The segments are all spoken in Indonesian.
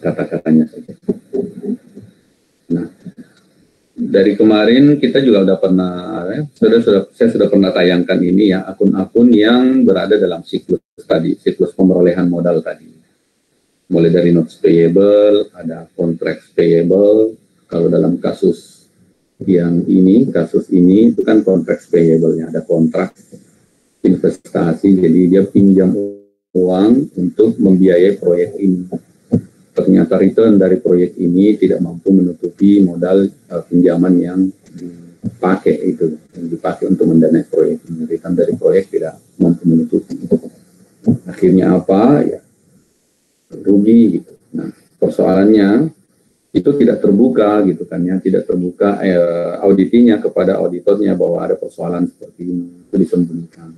kata-katanya saja. Nah, dari kemarin kita juga sudah pernah, saya sudah pernah tayangkan ini ya, akun-akun yang berada dalam siklus tadi, siklus pemrolehan modal tadi. Mulai dari notes payable, ada contracts payable. Kalau dalam kasus yang ini, kasus ini itu kan contracts payable-nya, ada kontrak investasi, jadi dia pinjam uang untuk membiayai proyek ini. Ternyata return dari proyek ini tidak mampu menutupi modal pinjaman yang dipakai itu, yang dipakai untuk mendanai proyek ini. Return dari proyek tidak mampu menutupi. Akhirnya apa? Ya, rugi gitu. Nah, persoalannya itu tidak terbuka gitu kan ya, tidak terbuka auditinya kepada auditornya bahwa ada persoalan seperti ini, itu disembunyikan.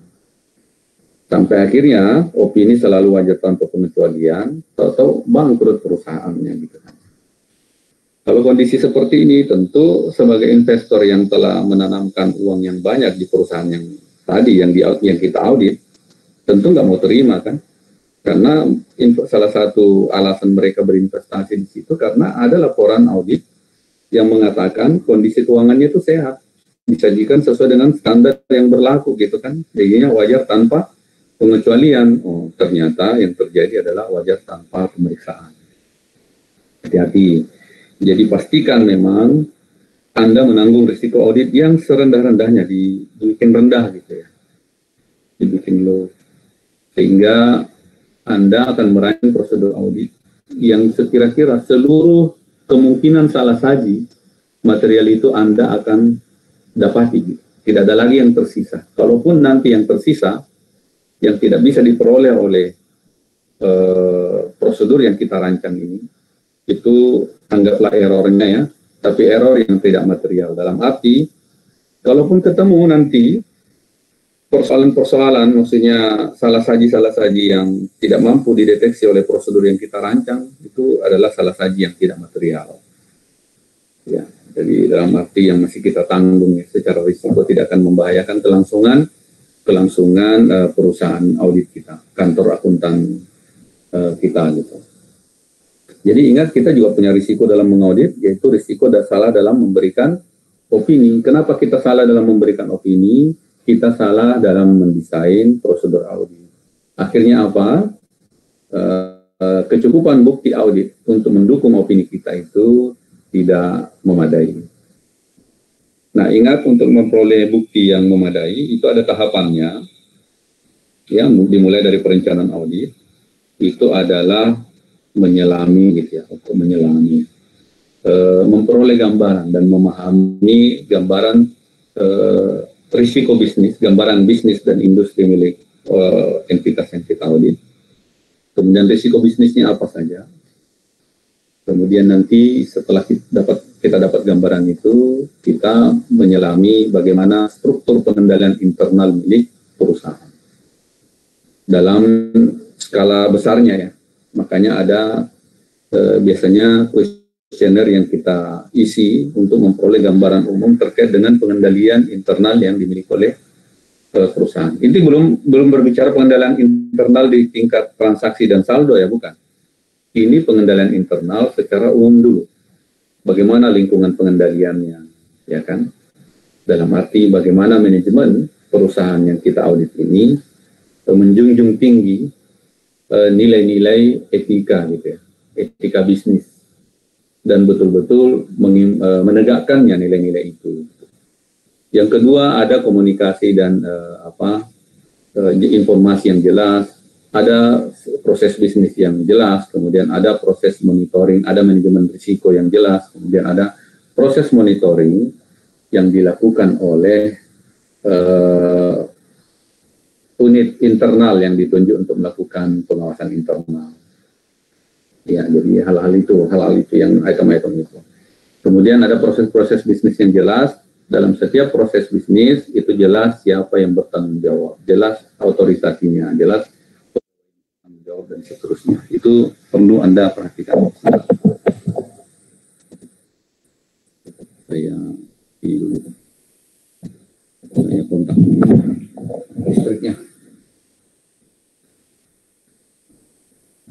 Sampai akhirnya opini selalu wajar tanpa pengecualian, atau bangkrut perusahaannya gitu kan. Kalau kondisi seperti ini, tentu sebagai investor yang telah menanamkan uang yang banyak di perusahaan yang tadi yang kita audit, tentu nggak mau terima kan, karena salah satu alasan mereka berinvestasi di situ karena ada laporan audit yang mengatakan kondisi keuangannya itu sehat, disajikan sesuai dengan standar yang berlaku gitu kan, jadinya wajar tanpa pengecualian. Oh, ternyata yang terjadi adalah wajar tanpa pemeriksaan. Hati-hati. Jadi pastikan memang Anda menanggung risiko audit yang serendah-rendahnya, dibikin rendah gitu ya, dibikin low, sehingga Anda akan meraih prosedur audit yang sekira-kira seluruh kemungkinan salah saji material itu Anda akan dapati. Tidak ada lagi yang tersisa. Kalaupun nanti yang tersisa yang tidak bisa diperoleh oleh prosedur yang kita rancang ini, itu anggaplah errornya ya, tapi error yang tidak material. Dalam arti, kalaupun ketemu nanti persoalan-persoalan, maksudnya salah saji yang tidak mampu dideteksi oleh prosedur yang kita rancang, itu adalah salah saji yang tidak material. Ya, jadi dalam arti yang masih kita tanggung ya, secara risiko tidak akan membahayakan kelangsungan perusahaan audit kita, kantor akuntan kita gitu. Jadi ingat, kita juga punya risiko dalam mengaudit, yaitu risiko salah dalam memberikan opini. Kenapa kita salah dalam memberikan opini? Kita salah dalam mendesain prosedur audit. Akhirnya apa? Kecukupan bukti audit untuk mendukung opini kita itu tidak memadai. Nah, ingat, untuk memperoleh bukti yang memadai itu ada tahapannya, ya, dimulai dari perencanaan audit, itu adalah menyelami gitu ya, untuk menyelami, memperoleh gambaran dan memahami gambaran risiko bisnis, gambaran bisnis dan industri milik entitas yang kita audit. Kemudian risiko bisnisnya apa saja. Kemudian nanti setelah kita dapat gambaran itu, kita menyelami bagaimana struktur pengendalian internal milik perusahaan dalam skala besarnya ya. Makanya ada biasanya kuesioner yang kita isi untuk memperoleh gambaran umum terkait dengan pengendalian internal yang dimiliki oleh perusahaan. Ini belum berbicara pengendalian internal di tingkat transaksi dan saldo ya, bukan. Ini pengendalian internal secara umum dulu. Bagaimana lingkungan pengendaliannya, ya kan? Dalam arti bagaimana manajemen perusahaan yang kita audit ini menjunjung tinggi nilai-nilai etika gitu ya, etika bisnis, dan betul-betul menegakkannya nilai-nilai itu. Yang kedua, ada komunikasi dan informasi yang jelas, ada proses bisnis yang jelas, kemudian ada proses monitoring, ada manajemen risiko yang jelas, kemudian ada proses monitoring yang dilakukan oleh unit internal yang ditunjuk untuk melakukan pengawasan internal. Ya, jadi hal-hal itu yang item-item itu. Kemudian ada proses-proses bisnis yang jelas. Dalam setiap proses bisnis itu jelas siapa yang bertanggung jawab, jelas otorisasinya, jelas tanggung jawab dan seterusnya. Itu perlu Anda perhatikan. Saya kontak listriknya.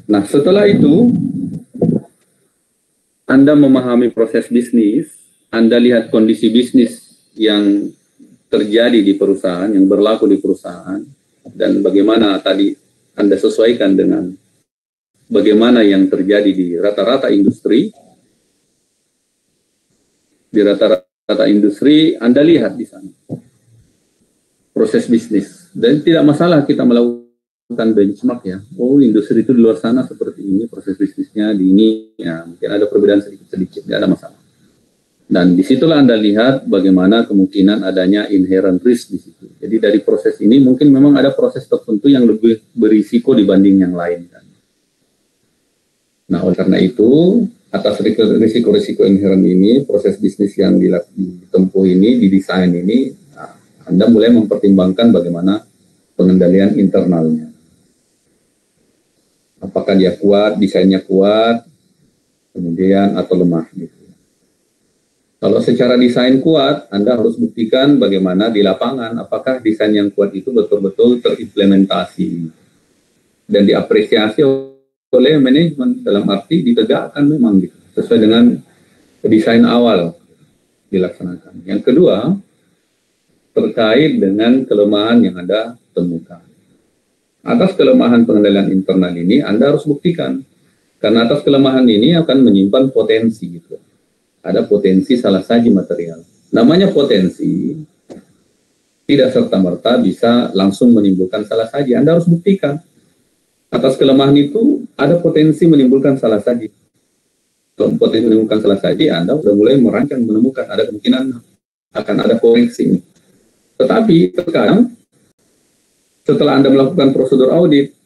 Nah, setelah itu Anda memahami proses bisnis, Anda lihat kondisi bisnis yang terjadi di perusahaan, yang berlaku di perusahaan, dan bagaimana tadi Anda sesuaikan dengan bagaimana yang terjadi di rata-rata industri. Di rata-rata industri, Anda lihat di sana proses bisnis. Dan tidak masalah kita melakukan benchmark ya. Oh, industri itu di luar sana seperti ini, proses bisnisnya di ini, ya mungkin ada perbedaan sedikit-sedikit, tidak ada masalah. Dan disitulah Anda lihat bagaimana kemungkinan adanya inherent risk di situ. Jadi dari proses ini mungkin memang ada proses tertentu yang lebih berisiko dibanding yang lain. Kan? Nah, oleh karena itu, atas risiko-risiko inherent ini, proses bisnis yang ditempuh ini, didesain ini, nah, Anda mulai mempertimbangkan bagaimana pengendalian internalnya. Apakah dia kuat, desainnya kuat, kemudian atau lemah gitu. Kalau secara desain kuat, Anda harus buktikan bagaimana di lapangan, apakah desain yang kuat itu betul-betul terimplementasi dan diapresiasi oleh manajemen, dalam arti ditegakkan memang gitu, sesuai dengan desain awal dilaksanakan. Yang kedua, terkait dengan kelemahan yang Anda temukan. Atas kelemahan pengendalian internal ini, Anda harus buktikan. Karena atas kelemahan ini akan menyimpan potensi gitu. Ada potensi salah saji material. Namanya potensi, tidak serta-merta bisa langsung menimbulkan salah saji. Anda harus buktikan. Atas kelemahan itu, ada potensi menimbulkan salah saji. Kalau potensi menimbulkan salah saji, Anda sudah mulai merancang, menemukan ada kemungkinan akan ada koreksi. Tetapi terkadang, setelah Anda melakukan prosedur audit,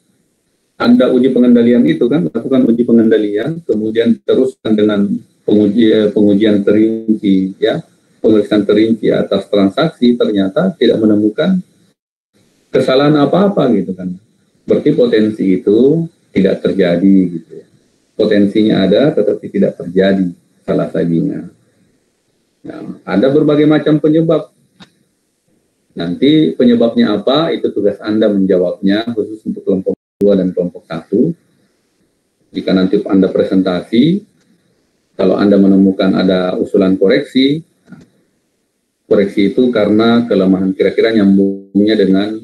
Anda uji pengendalian itu kan, lakukan uji pengendalian, kemudian teruskan dengan pengujian terinci, ya, pemeriksaan terinci atas transaksi, ternyata tidak menemukan kesalahan apa-apa gitu kan. Berarti potensi itu tidak terjadi gitu ya. Potensinya ada, tetapi tidak terjadi salah sajinya. Nah, ada berbagai macam penyebab. Nanti penyebabnya apa, itu tugas Anda menjawabnya, khusus untuk kelompok 2 dan kelompok 1. Jika nanti Anda presentasi, kalau Anda menemukan ada usulan koreksi, koreksi itu karena kelemahan, kira-kira nyambungnya dengan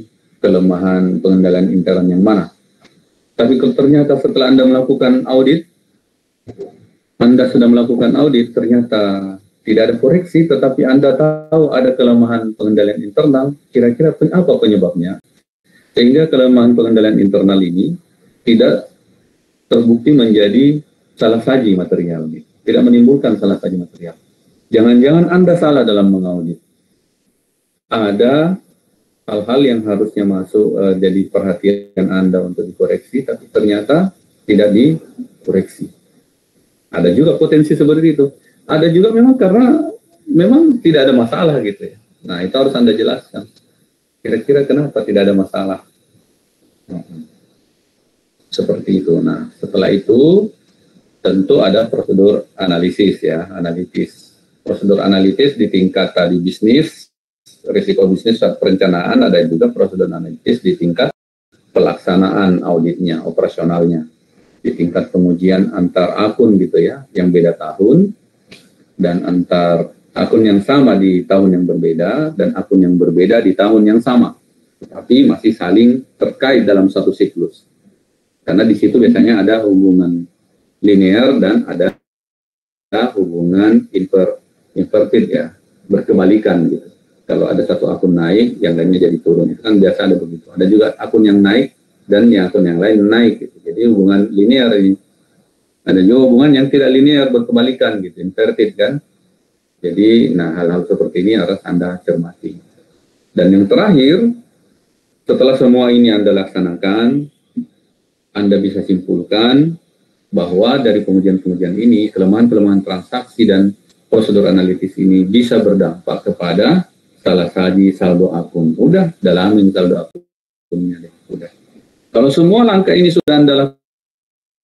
kelemahan pengendalian intern yang mana. Tapi kalau ternyata setelah Anda melakukan audit, Anda sudah melakukan audit, ternyata tidak ada koreksi, tetapi Anda tahu ada kelemahan pengendalian internal, kira-kira apa penyebabnya? Sehingga kelemahan pengendalian internal ini tidak terbukti menjadi salah saji material, tidak menimbulkan salah saji material. Jangan-jangan Anda salah dalam mengaudit. Ada hal-hal yang harusnya masuk jadi perhatian Anda untuk dikoreksi, tapi ternyata tidak dikoreksi. Ada juga potensi seperti itu. Ada juga memang karena memang tidak ada masalah gitu ya. Nah, itu harus Anda jelaskan. Kira-kira kenapa tidak ada masalah? Seperti itu. Nah, setelah itu tentu ada prosedur analisis ya, analitis. Prosedur analitis di tingkat tadi bisnis, risiko bisnis saat perencanaan, ada juga prosedur analitis di tingkat pelaksanaan auditnya, operasionalnya. Di tingkat pengujian antar akun gitu ya, yang beda tahun, dan antar akun yang sama di tahun yang berbeda, dan akun yang berbeda di tahun yang sama. Tapi masih saling terkait dalam satu siklus. Karena di situ biasanya ada hubungan linear dan ada hubungan inverted ya, berkebalikan gitu. Kalau ada satu akun naik, yang lainnya jadi turun. Itu kan biasa ada begitu. Ada juga akun yang naik dan akun yang lain naik gitu. Jadi hubungan linear ini. Ada juga hubungan yang tidak linear, berkebalikan gitu, inverted kan. Jadi, nah hal-hal seperti ini harus Anda cermati. Dan yang terakhir, setelah semua ini Anda laksanakan, Anda bisa simpulkan bahwa dari pengujian-pengujian ini, kelemahan-kelemahan transaksi dan prosedur analitis ini bisa berdampak kepada salah saji saldo akun. Udah, dalamin saldo akunnya deh. Udah. Kalau semua langkah ini sudah Anda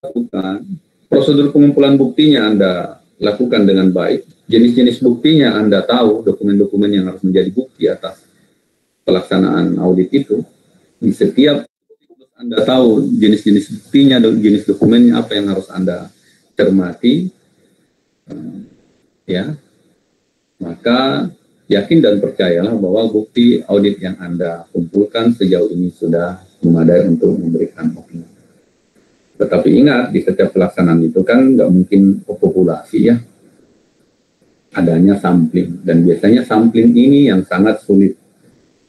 lakukan, prosedur pengumpulan buktinya Anda lakukan dengan baik, jenis-jenis buktinya Anda tahu, dokumen-dokumen yang harus menjadi bukti atas pelaksanaan audit itu, di setiap Anda tahu jenis-jenis buktinya, jenis dokumennya apa yang harus Anda cermati, Ya, maka yakin dan percayalah bahwa bukti audit yang Anda kumpulkan sejauh ini sudah memadai untuk memberikan opini. Tetapi ingat, di setiap pelaksanaan itu kan nggak mungkin populasi ya, adanya sampling, dan biasanya sampling ini yang sangat sulit.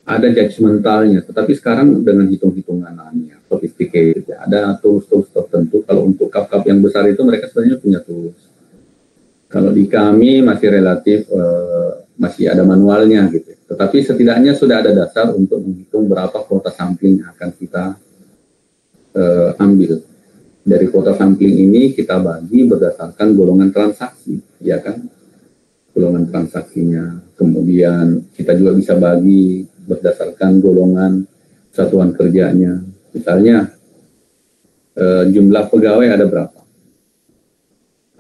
Ada judgmentalnya, tetapi sekarang dengan hitung-hitungannya, sophisticated, ya, ada tools-tools tertentu. Kalau untuk cup-cup yang besar itu mereka sebenarnya punya tools. Kalau di kami masih relatif masih ada manualnya gitu. Tetapi setidaknya sudah ada dasar untuk menghitung berapa kuota sampling yang akan kita ambil. Dari kuota sampling ini kita bagi berdasarkan golongan transaksi, ya kan? Golongan transaksinya. Kemudian kita juga bisa bagi berdasarkan golongan satuan kerjanya. Misalnya jumlah pegawai ada berapa?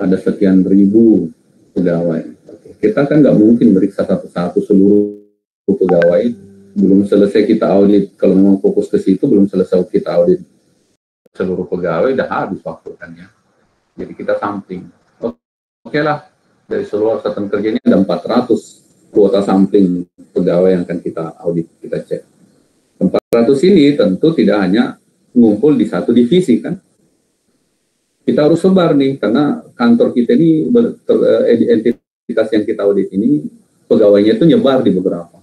Ada sekian ribu pegawai. Kita kan nggak mungkin meriksa satu-satu seluruh pegawai. Belum selesai kita audit, kalau memang fokus ke situ, belum selesai kita audit seluruh pegawai, udah habis waktu kan ya. Jadi kita sampling. Oke lah, dari seluruh satuan kerjanya ada 400 kuota sampling pegawai yang akan kita audit, kita cek. 400 ini tentu tidak hanya ngumpul di satu divisi kan. Kita harus sebar nih, karena kantor kita ini, entitas yang kita audit ini, pegawainya itu nyebar di beberapa.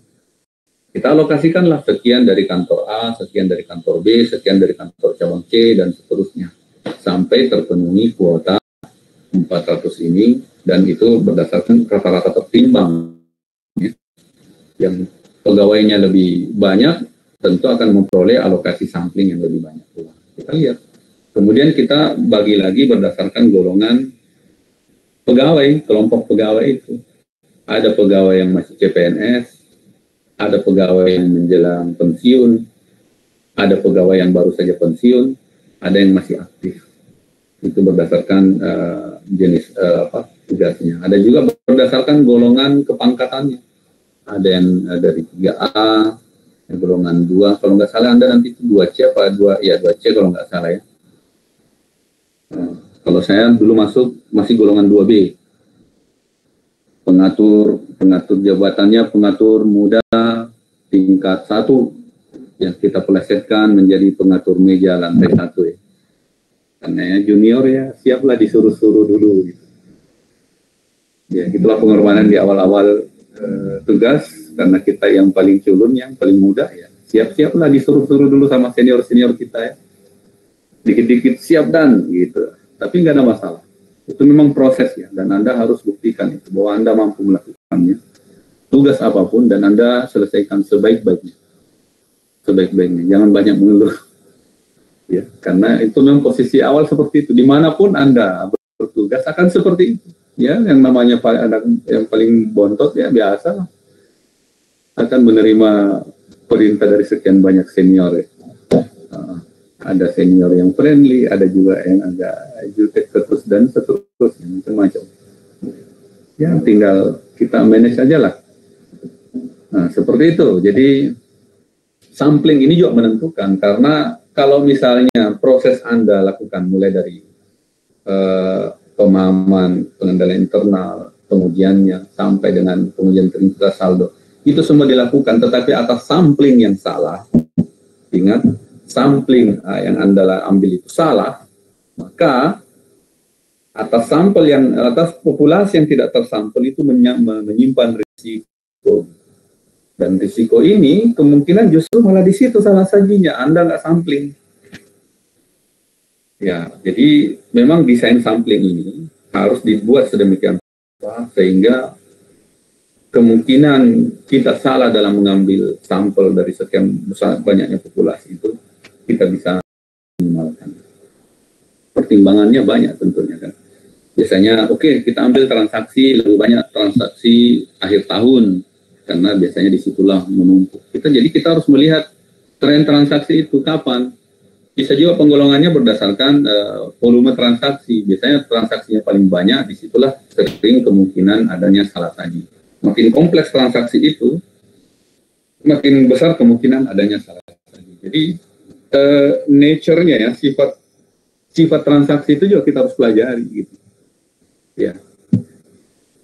Kita alokasikanlah sekian dari kantor A, sekian dari kantor B, sekian dari kantor cabang C, dan seterusnya. Sampai terpenuhi kuota 400 ini, dan itu berdasarkan rata-rata tertimbang. Ya. Yang pegawainya lebih banyak, tentu akan memperoleh alokasi sampling yang lebih banyak. Kita lihat. Kemudian kita bagi lagi berdasarkan golongan pegawai, kelompok pegawai itu. Ada pegawai yang masih CPNS, ada pegawai yang menjelang pensiun, ada pegawai yang baru saja pensiun, ada yang masih aktif. Itu berdasarkan jenis tugasnya. Ada juga berdasarkan golongan kepangkatannya. Ada yang dari 3A, golongan 2, kalau nggak salah Anda nanti 2C apa 2C kalau nggak salah ya. Kalau saya dulu masuk masih golongan 2B. Pengatur jabatannya pengatur muda tingkat 1 yang kita pelesetkan menjadi pengatur meja lantai 1 ya. Karena ya junior ya siaplah disuruh-suruh dulu gitu. Ya, itulah pengorbanan di awal-awal tugas, karena kita yang paling culun, yang paling muda ya. Siap-siaplah disuruh-suruh dulu sama senior-senior kita ya. Dikit-dikit siap dan gitu, tapi nggak ada masalah. Itu memang proses ya, dan Anda harus buktikan itu bahwa Anda mampu melakukannya, tugas apapun, dan Anda selesaikan sebaik-baiknya, jangan banyak mengeluh ya, karena itu memang posisi awal seperti itu. Dimanapun Anda bertugas akan seperti itu ya. Yang namanya yang paling bontot ya biasa akan menerima perintah dari sekian banyak senior ya. Ada senior yang friendly, ada juga yang agak jutek terus dan seterusnya, macam-macam. Ya, tinggal kita manage aja lah. Nah, seperti itu. Jadi, sampling ini juga menentukan, karena kalau misalnya proses Anda lakukan mulai dari pemahaman, pengendalian internal, pengujiannya, sampai dengan pengujian integritas saldo, itu semua dilakukan, tetapi atas sampling yang salah, ingat, sampling yang Anda ambil itu salah, maka atas populasi yang tidak tersampel itu menyimpan risiko. Dan risiko ini kemungkinan justru malah di situ salah sajinya, Anda nggak sampling. Ya, jadi memang desain sampling ini harus dibuat sedemikian rupa sehingga kemungkinan kita salah dalam mengambil sampel dari sekian besar banyaknya populasi itu kita bisa minimalkan. Pertimbangannya banyak tentunya kan. Biasanya kita ambil transaksi, lebih banyak transaksi akhir tahun, karena biasanya disitulah menumpuk. Jadi kita harus melihat tren transaksi itu kapan. Bisa juga penggolongannya berdasarkan volume transaksi. Biasanya transaksinya paling banyak, disitulah sering kemungkinan adanya salah saji. Makin kompleks transaksi itu, makin besar kemungkinan adanya salah saji. Jadi nature-nya ya, sifat transaksi itu juga kita harus pelajari gitu. Ya.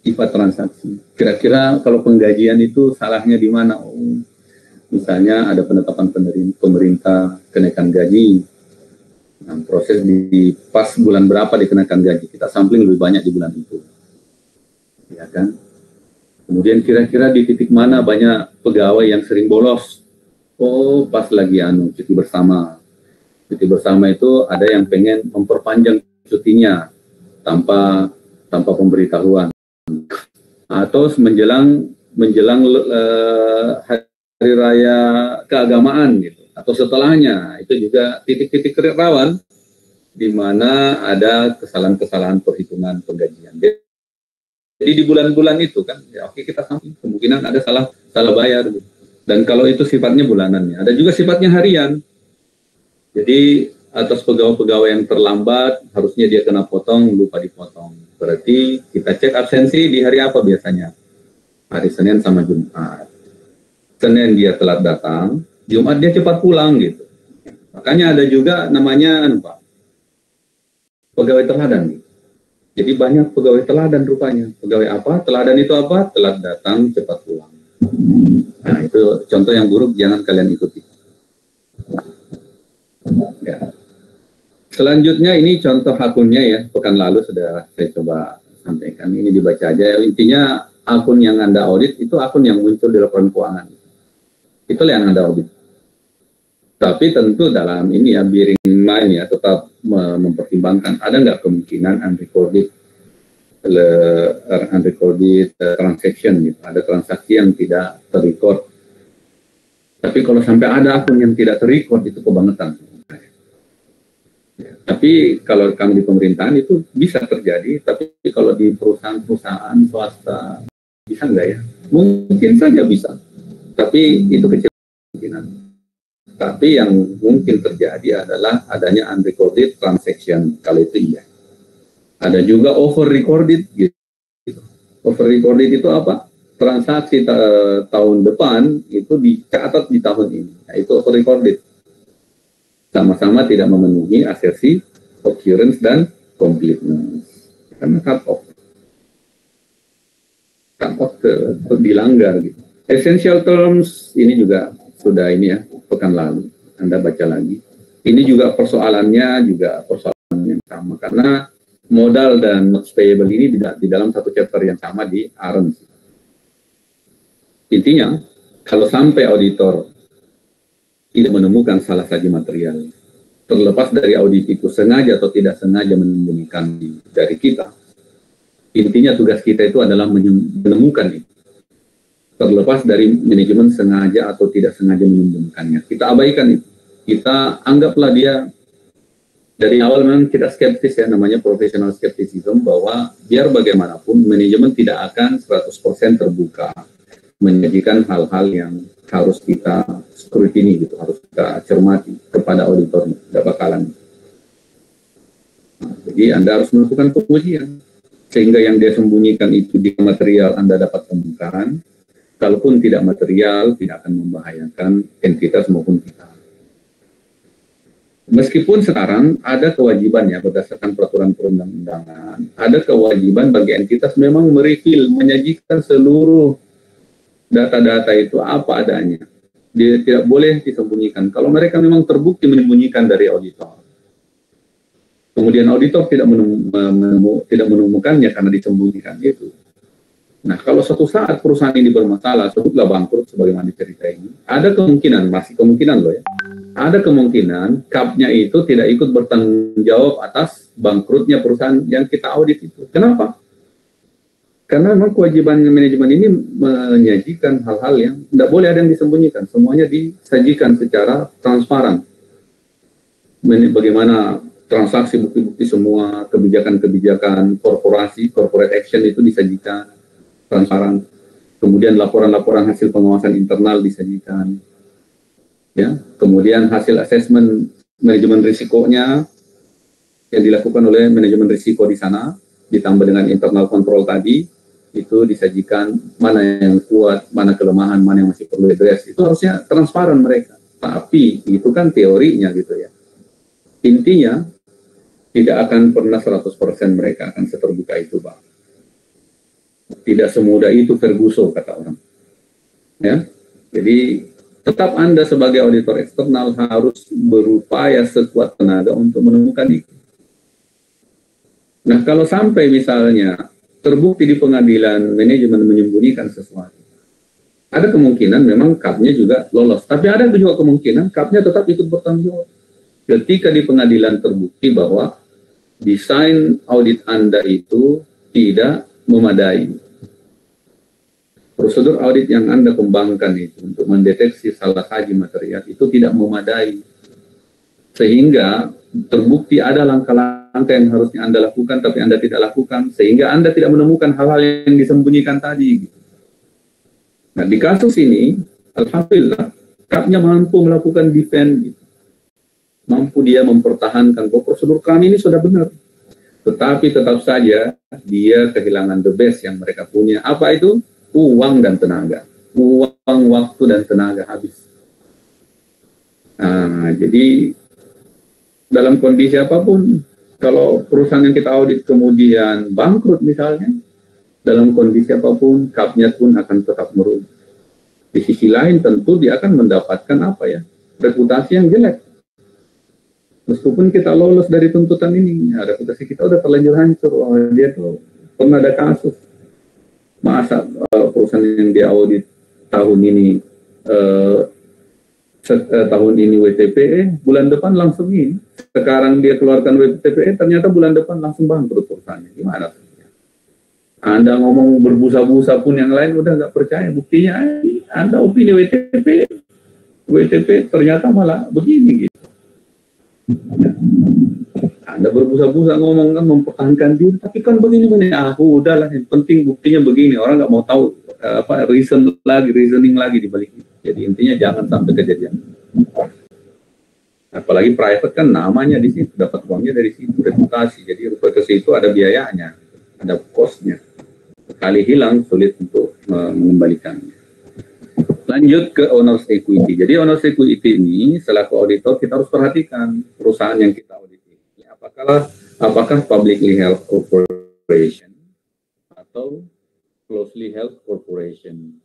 sifat transaksi. Kira-kira kalau penggajian itu salahnya di mana? Oh, misalnya ada penetapan pemerintah kenaikan gaji. Nah, proses di pas bulan berapa dikenakan gaji, kita sampling lebih banyak di bulan itu, ya kan? Kemudian kira-kira di titik mana banyak pegawai yang sering bolos? Oh, pas lagi cuti bersama. Cuti bersama itu ada yang pengen memperpanjang cutinya tanpa pemberitahuan, atau menjelang hari raya keagamaan gitu, atau setelahnya. Itu juga titik-titik rawan di mana ada kesalahan-kesalahan perhitungan penggajian. Jadi di bulan-bulan itu kan, ya oke, kita samping kemungkinan ada salah bayar gitu. Dan kalau itu sifatnya bulanannya, ada juga sifatnya harian. Jadi atas pegawai-pegawai yang terlambat harusnya dia kena potong, lupa dipotong. Berarti kita cek absensi di hari apa biasanya? Hari Senin sama Jumat. Senin dia telat datang, Jumat dia cepat pulang gitu. Makanya ada juga namanya Pak, pegawai teladan. Jadi banyak pegawai teladan rupanya. Pegawai apa? Teladan itu apa? Telat datang, cepat pulang. Nah, itu contoh yang buruk, jangan kalian ikuti. Ya. Selanjutnya ini contoh akunnya ya, pekan lalu sudah saya coba sampaikan. Ini dibaca aja. Intinya akun yang Anda audit itu akun yang muncul di laporan keuangan. Itulah yang Anda audit. Tapi tentu dalam ini ya, bearing in mind ya, tetap mempertimbangkan ada nggak kemungkinan unrecorded transaction gitu. Ada transaksi yang tidak terrecord. Tapi kalau sampai ada akun yang tidak terrecord itu kebangetan. Ya, tapi kalau kami di pemerintahan itu bisa terjadi, tapi kalau di perusahaan-perusahaan swasta bisa nggak ya? Mungkin saja bisa, tapi itu kecil kemungkinan. Tapi yang mungkin terjadi adalah adanya unrecorded transaction, kalau itu iya. Ada juga over recorded gitu. Over recorded itu apa? Transaksi tahun depan itu dicatat di tahun ini. Nah, itu over recorded. Sama-sama tidak memenuhi asersi occurrence dan completeness. Karena cut off dilanggar gitu. Essential terms ini juga sudah ini ya, pekan lalu Anda baca lagi. Ini juga persoalan yang sama, karena modal dan notes payable ini di dalam satu chapter yang sama di ARENS. Intinya, kalau sampai auditor tidak menemukan salah saji material, terlepas dari audit itu sengaja atau tidak sengaja menyembunyikan dari kita, intinya tugas kita itu adalah menemukan itu. Terlepas dari manajemen sengaja atau tidak sengaja menyembunyikannya, kita abaikan itu. Kita anggaplah dia dari awal memang kita skeptis ya, namanya professional skepticism, bahwa biar bagaimanapun manajemen tidak akan 100% terbuka menyajikan hal-hal yang harus kita scrutiny gitu, harus kita cermati kepada auditor, tidak bakalan. Nah, jadi Anda harus melakukan pengujian sehingga yang dia sembunyikan itu di material Anda dapat temukan. Kalaupun tidak material, tidak akan membahayakan entitas maupun kita. Meskipun sekarang ada kewajiban ya, berdasarkan peraturan perundang-undangan, ada kewajiban bagi entitas memang merefill, menyajikan seluruh data-data itu apa adanya. Dia tidak boleh disembunyikan. Kalau mereka memang terbukti menyembunyikan dari auditor, kemudian auditor tidak menemukannya karena disembunyikan itu. Nah, kalau suatu saat perusahaan ini bermasalah, sebutlah bangkrut sebagaimana cerita ini, ada kemungkinan, masih kemungkinan loh ya, ada kemungkinan kapnya itu tidak ikut bertanggung jawab atas bangkrutnya perusahaan yang kita audit itu. Kenapa? Karena memang kewajiban manajemen ini menyajikan hal-hal yang tidak boleh ada yang disembunyikan, semuanya disajikan secara transparan. Bagaimana transaksi, bukti-bukti semua, kebijakan-kebijakan korporasi, corporate action itu disajikan transparan. Kemudian laporan-laporan hasil pengawasan internal disajikan. Ya, kemudian hasil asesmen manajemen risikonya yang dilakukan oleh manajemen risiko di sana, ditambah dengan internal control tadi, itu disajikan mana yang kuat, mana kelemahan, mana yang masih perlu address. Itu harusnya transparan mereka. Tapi itu kan teorinya gitu ya. Intinya tidak akan pernah 100% mereka akan seterbuka itu, Pak. Tidak semudah itu Ferguson, kata orang. Ya, jadi tetap Anda sebagai auditor eksternal harus berupaya sekuat tenaga untuk menemukan itu. Nah, kalau sampai misalnya terbukti di pengadilan manajemen menyembunyikan sesuatu, ada kemungkinan memang CAP-nya juga lolos. Tapi ada juga kemungkinan CAP-nya tetap ikut bertanggung jawab. Ketika di pengadilan terbukti bahwa desain audit Anda itu tidak memadai. Prosedur audit yang Anda kembangkan itu untuk mendeteksi salah haji material itu tidak memadai. Sehingga terbukti ada langkah-langkah yang harusnya Anda lakukan tapi Anda tidak lakukan. Sehingga Anda tidak menemukan hal-hal yang disembunyikan tadi. Nah, di kasus ini, alhamdulillah, CAP-nya mampu melakukan defense. Mampu dia mempertahankan bahwa prosedur kami ini sudah benar. Tetapi tetap saja dia kehilangan the best yang mereka punya. Apa itu? Uang dan tenaga. Uang, waktu, dan tenaga habis. Nah, jadi dalam kondisi apapun, kalau perusahaan yang kita audit kemudian bangkrut misalnya, dalam kondisi apapun, CAP-nya pun akan tetap merugi. Di sisi lain tentu dia akan mendapatkan apa ya? Reputasi yang jelek. Meskipun kita lolos dari tuntutan ini, ya, reputasi kita udah terlanjur hancur. Oh, dia tuh pernah ada kasus. Masa perusahaan yang dia audit tahun ini WTPE, bulan depan langsung ini. Sekarang dia keluarkan WTPE, ternyata bulan depan langsung bangkrut perusahaannya. Gimana? Anda ngomong berbusa-busa pun yang lain udah nggak percaya. Buktinya Anda opini WTP ternyata malah begini gitu. Anda berbusa-busa ngomong kan mempertahankan diri, tapi kan begini-begini. Udahlah, yang penting buktinya begini. Orang nggak mau tahu reasoning lagi di balik itu. Jadi intinya jangan sampai kejadian. Apalagi private kan namanya di situ, dapat uangnya dari situ, reputasi. Jadi reputasi itu ada biayanya, ada cost-nya. Sekali hilang sulit untuk mengembalikannya. Lanjut ke owner's equity. Jadi owner's equity ini selaku auditor kita harus perhatikan perusahaan yang kita audit ini. Apakah publicly held corporation atau closely held corporation.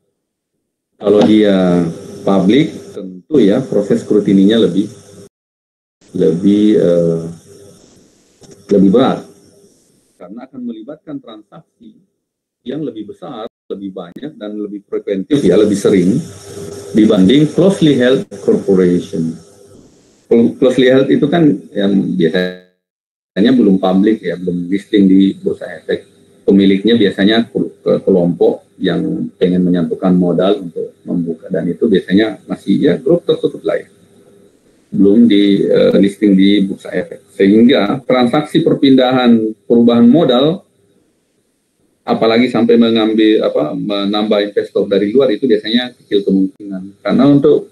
Kalau dia public tentu ya proses skrutininya lebih berat karena akan melibatkan transaksi yang lebih besar, lebih banyak, dan lebih frekuentif, ya lebih sering dibanding closely held corporation. Closely held itu kan yang biasanya belum public, ya belum listing di Bursa Efek. Pemiliknya biasanya kelompok yang pengen menyatukan modal untuk membuka, dan itu biasanya masih ya grup tertutup lah ya. Belum di listing di Bursa Efek. Sehingga transaksi perubahan modal apalagi sampai menambah investor dari luar itu biasanya kecil kemungkinan. Karena untuk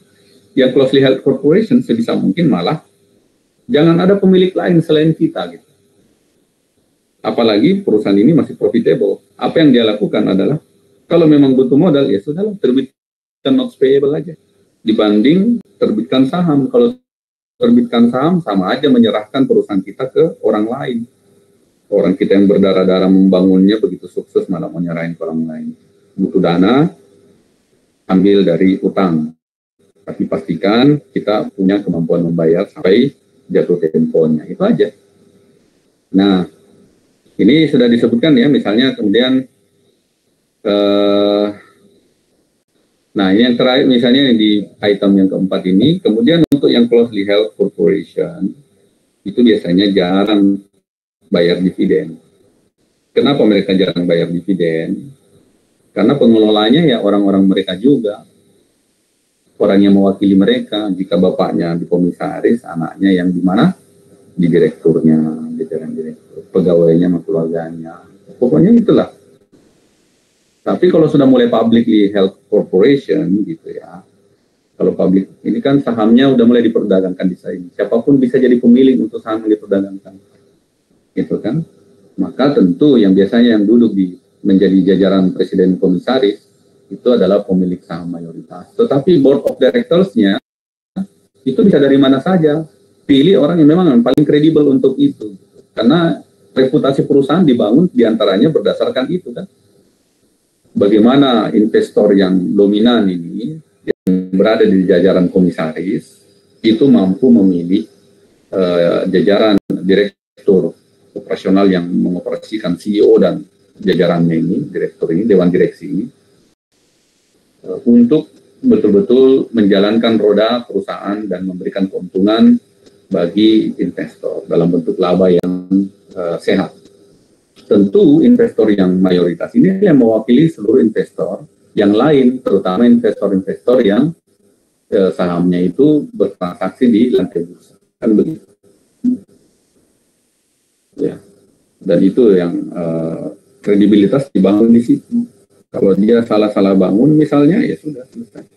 yang closely held corporation sebisa mungkin malah jangan ada pemilik lain selain kita gitu. Apalagi perusahaan ini masih profitable. Apa yang dia lakukan adalah kalau memang butuh modal ya sudahlah terbitkan notes payable aja. Dibanding terbitkan saham. Kalau terbitkan saham sama aja menyerahkan perusahaan kita ke orang lain. Orang kita yang berdarah-darah membangunnya begitu sukses malah mau nyerahin ke orang lain. Butuh dana, ambil dari utang. Tapi pastikan kita punya kemampuan membayar sampai jatuh temponya. Itu aja. Nah, ini sudah disebutkan ya, misalnya kemudian, nah ini yang terakhir misalnya di item yang keempat ini, kemudian untuk yang closely held corporation, itu biasanya jarang bayar dividen. Kenapa mereka jarang bayar dividen? Karena pengelolanya ya orang-orang mereka juga. Orang yang mewakili mereka, jika bapaknya di komisaris, anaknya yang di mana? Di direkturnya, di jalan direktur, pegawainya sama keluarganya. Pokoknya itulah. Tapi kalau sudah mulai publicly held corporation gitu ya, kalau public ini kan sahamnya udah mulai diperdagangkan di sini. Siapapun bisa jadi pemilik untuk saham yang diperdagangkan. Gitu kan, maka tentu yang biasanya yang duduk menjadi jajaran presiden komisaris itu adalah pemilik saham mayoritas. Tetapi board of directors-nya itu bisa dari mana saja, pilih orang yang memang paling kredibel untuk itu, karena reputasi perusahaan dibangun diantaranya berdasarkan itu kan. bagaimana investor yang dominan ini, yang berada di jajaran komisaris, itu mampu memilih jajaran direktur operasional yang mengoperasikan CEO dan jajarannya ini, direktur ini, dewan direksi ini, untuk betul-betul menjalankan roda perusahaan dan memberikan keuntungan bagi investor dalam bentuk laba yang sehat. Tentu investor yang mayoritas ini yang mewakili seluruh investor yang lain, terutama investor-investor yang sahamnya itu bertransaksi di lantai bursa, kan begitu. Ya, dan itu yang kredibilitas dibangun di situ. Kalau dia salah-salah bangun misalnya, ya sudah selesai.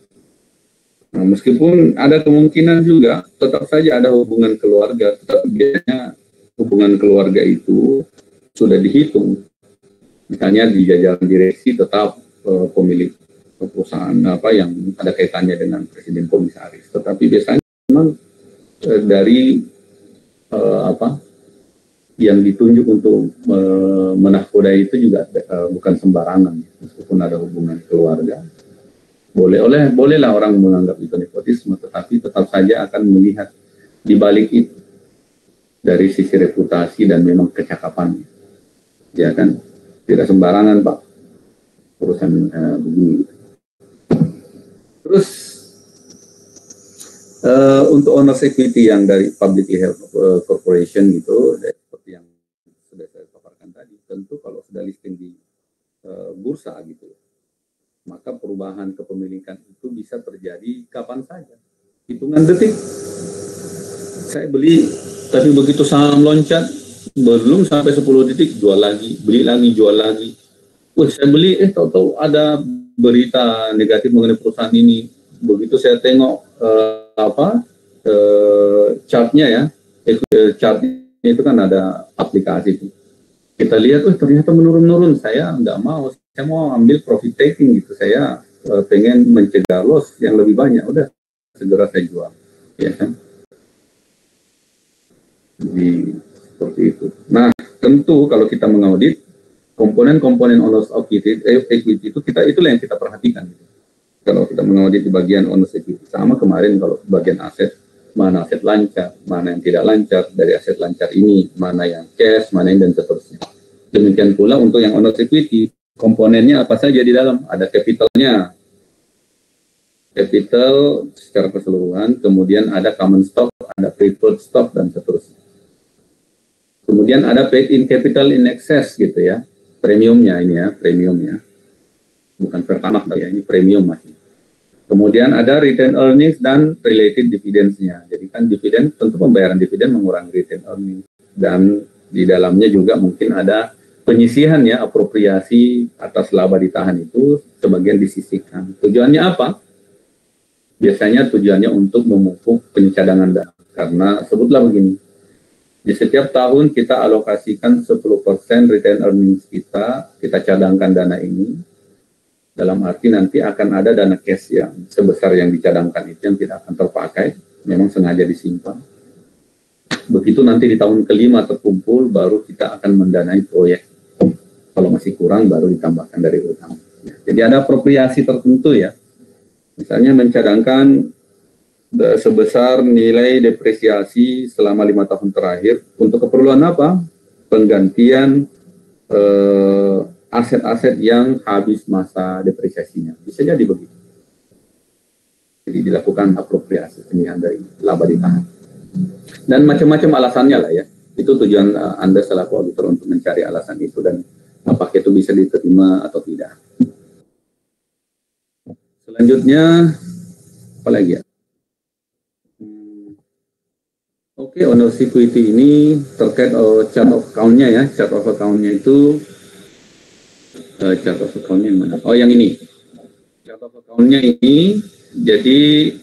Nah, meskipun ada kemungkinan juga tetap saja ada hubungan keluarga, tetapi biasanya hubungan keluarga itu sudah dihitung. Misalnya di jajaran direksi tetap pemilik perusahaan apa yang ada kaitannya dengan presiden komisaris. Tetapi biasanya memang dari yang ditunjuk untuk menakodai itu juga bukan sembarangan, meskipun ada hubungan keluarga. Bolehlah orang menganggap itu nepotisme, tetapi tetap saja akan melihat di balik itu dari sisi reputasi dan memang kecakapannya. Ya kan, tidak sembarangan Pak urusan begini. Terus untuk owners equity yang dari publicly held corporation gitu, seperti yang sudah saya paparkan tadi, tentu kalau sudah listing di bursa gitu, maka perubahan kepemilikan itu bisa terjadi kapan saja, hitungan detik. Saya beli, tapi begitu saham loncat, belum sampai 10 detik jual lagi, beli lagi, jual lagi. Wah, saya beli, tahu-tahu ada berita negatif mengenai perusahaan ini. Begitu saya tengok chartnya ya, chartnya itu kan ada aplikasi itu. Kita lihat, ternyata menurun-menurun. Saya nggak mau, saya mau ambil profit taking gitu. Saya pengen mencegah loss yang lebih banyak. Udah, segera saya jual. Ya kan? Jadi, seperti itu. Nah, tentu kalau kita mengaudit, komponen-komponen owners equity itu itulah yang kita perhatikan. Gitu. Kalau kita mengaudit di bagian owners equity, sama kemarin kalau bagian aset, mana aset lancar, mana yang tidak lancar, dari aset lancar ini, mana yang cash, mana yang dan seterusnya. Demikian pula untuk yang owners equity, komponennya apa saja di dalam, ada capitalnya, capital secara keseluruhan, kemudian ada common stock, ada preferred stock, dan seterusnya. Kemudian ada paid in capital in excess gitu ya, premiumnya ini ya, premiumnya, bukan pertamax ya, ini premium masih. Kemudian ada retain earnings dan related dividends-nya. Jadi kan dividen, tentu pembayaran dividen mengurangi retain earnings. Dan di dalamnya juga mungkin ada penyisihan ya, apropriasi atas laba ditahan itu sebagian disisihkan. Tujuannya apa? Biasanya tujuannya untuk memupuk pencadangan dana. Karena sebutlah begini, di setiap tahun kita alokasikan 10% retain earnings kita cadangkan dana ini. Dalam arti nanti akan ada dana cash yang sebesar yang dicadangkan itu yang tidak akan terpakai, memang sengaja disimpan. Begitu nanti di tahun kelima terkumpul, baru kita akan mendanai proyek. Kalau masih kurang, baru ditambahkan dari utang. Jadi ada apropriasi tertentu ya. Misalnya mencadangkan sebesar nilai depresiasi selama 5 tahun terakhir. Untuk keperluan apa? Penggantian aset-aset yang habis masa depresiasinya. Bisa jadi begitu. Jadi dilakukan apropriasi pemilihan dari laba ditahan. Dan macam-macam alasannya lah ya. Itu tujuan Anda selaku auditor untuk mencari alasan itu dan apakah itu bisa diterima atau tidak. Selanjutnya, apa lagi ya? Oke, owners equity ini terkait chart of account-nya ya. Chart of account-nya itu chart of account-nya yang mana? Oh, yang ini. Chart of account-nya ini, jadi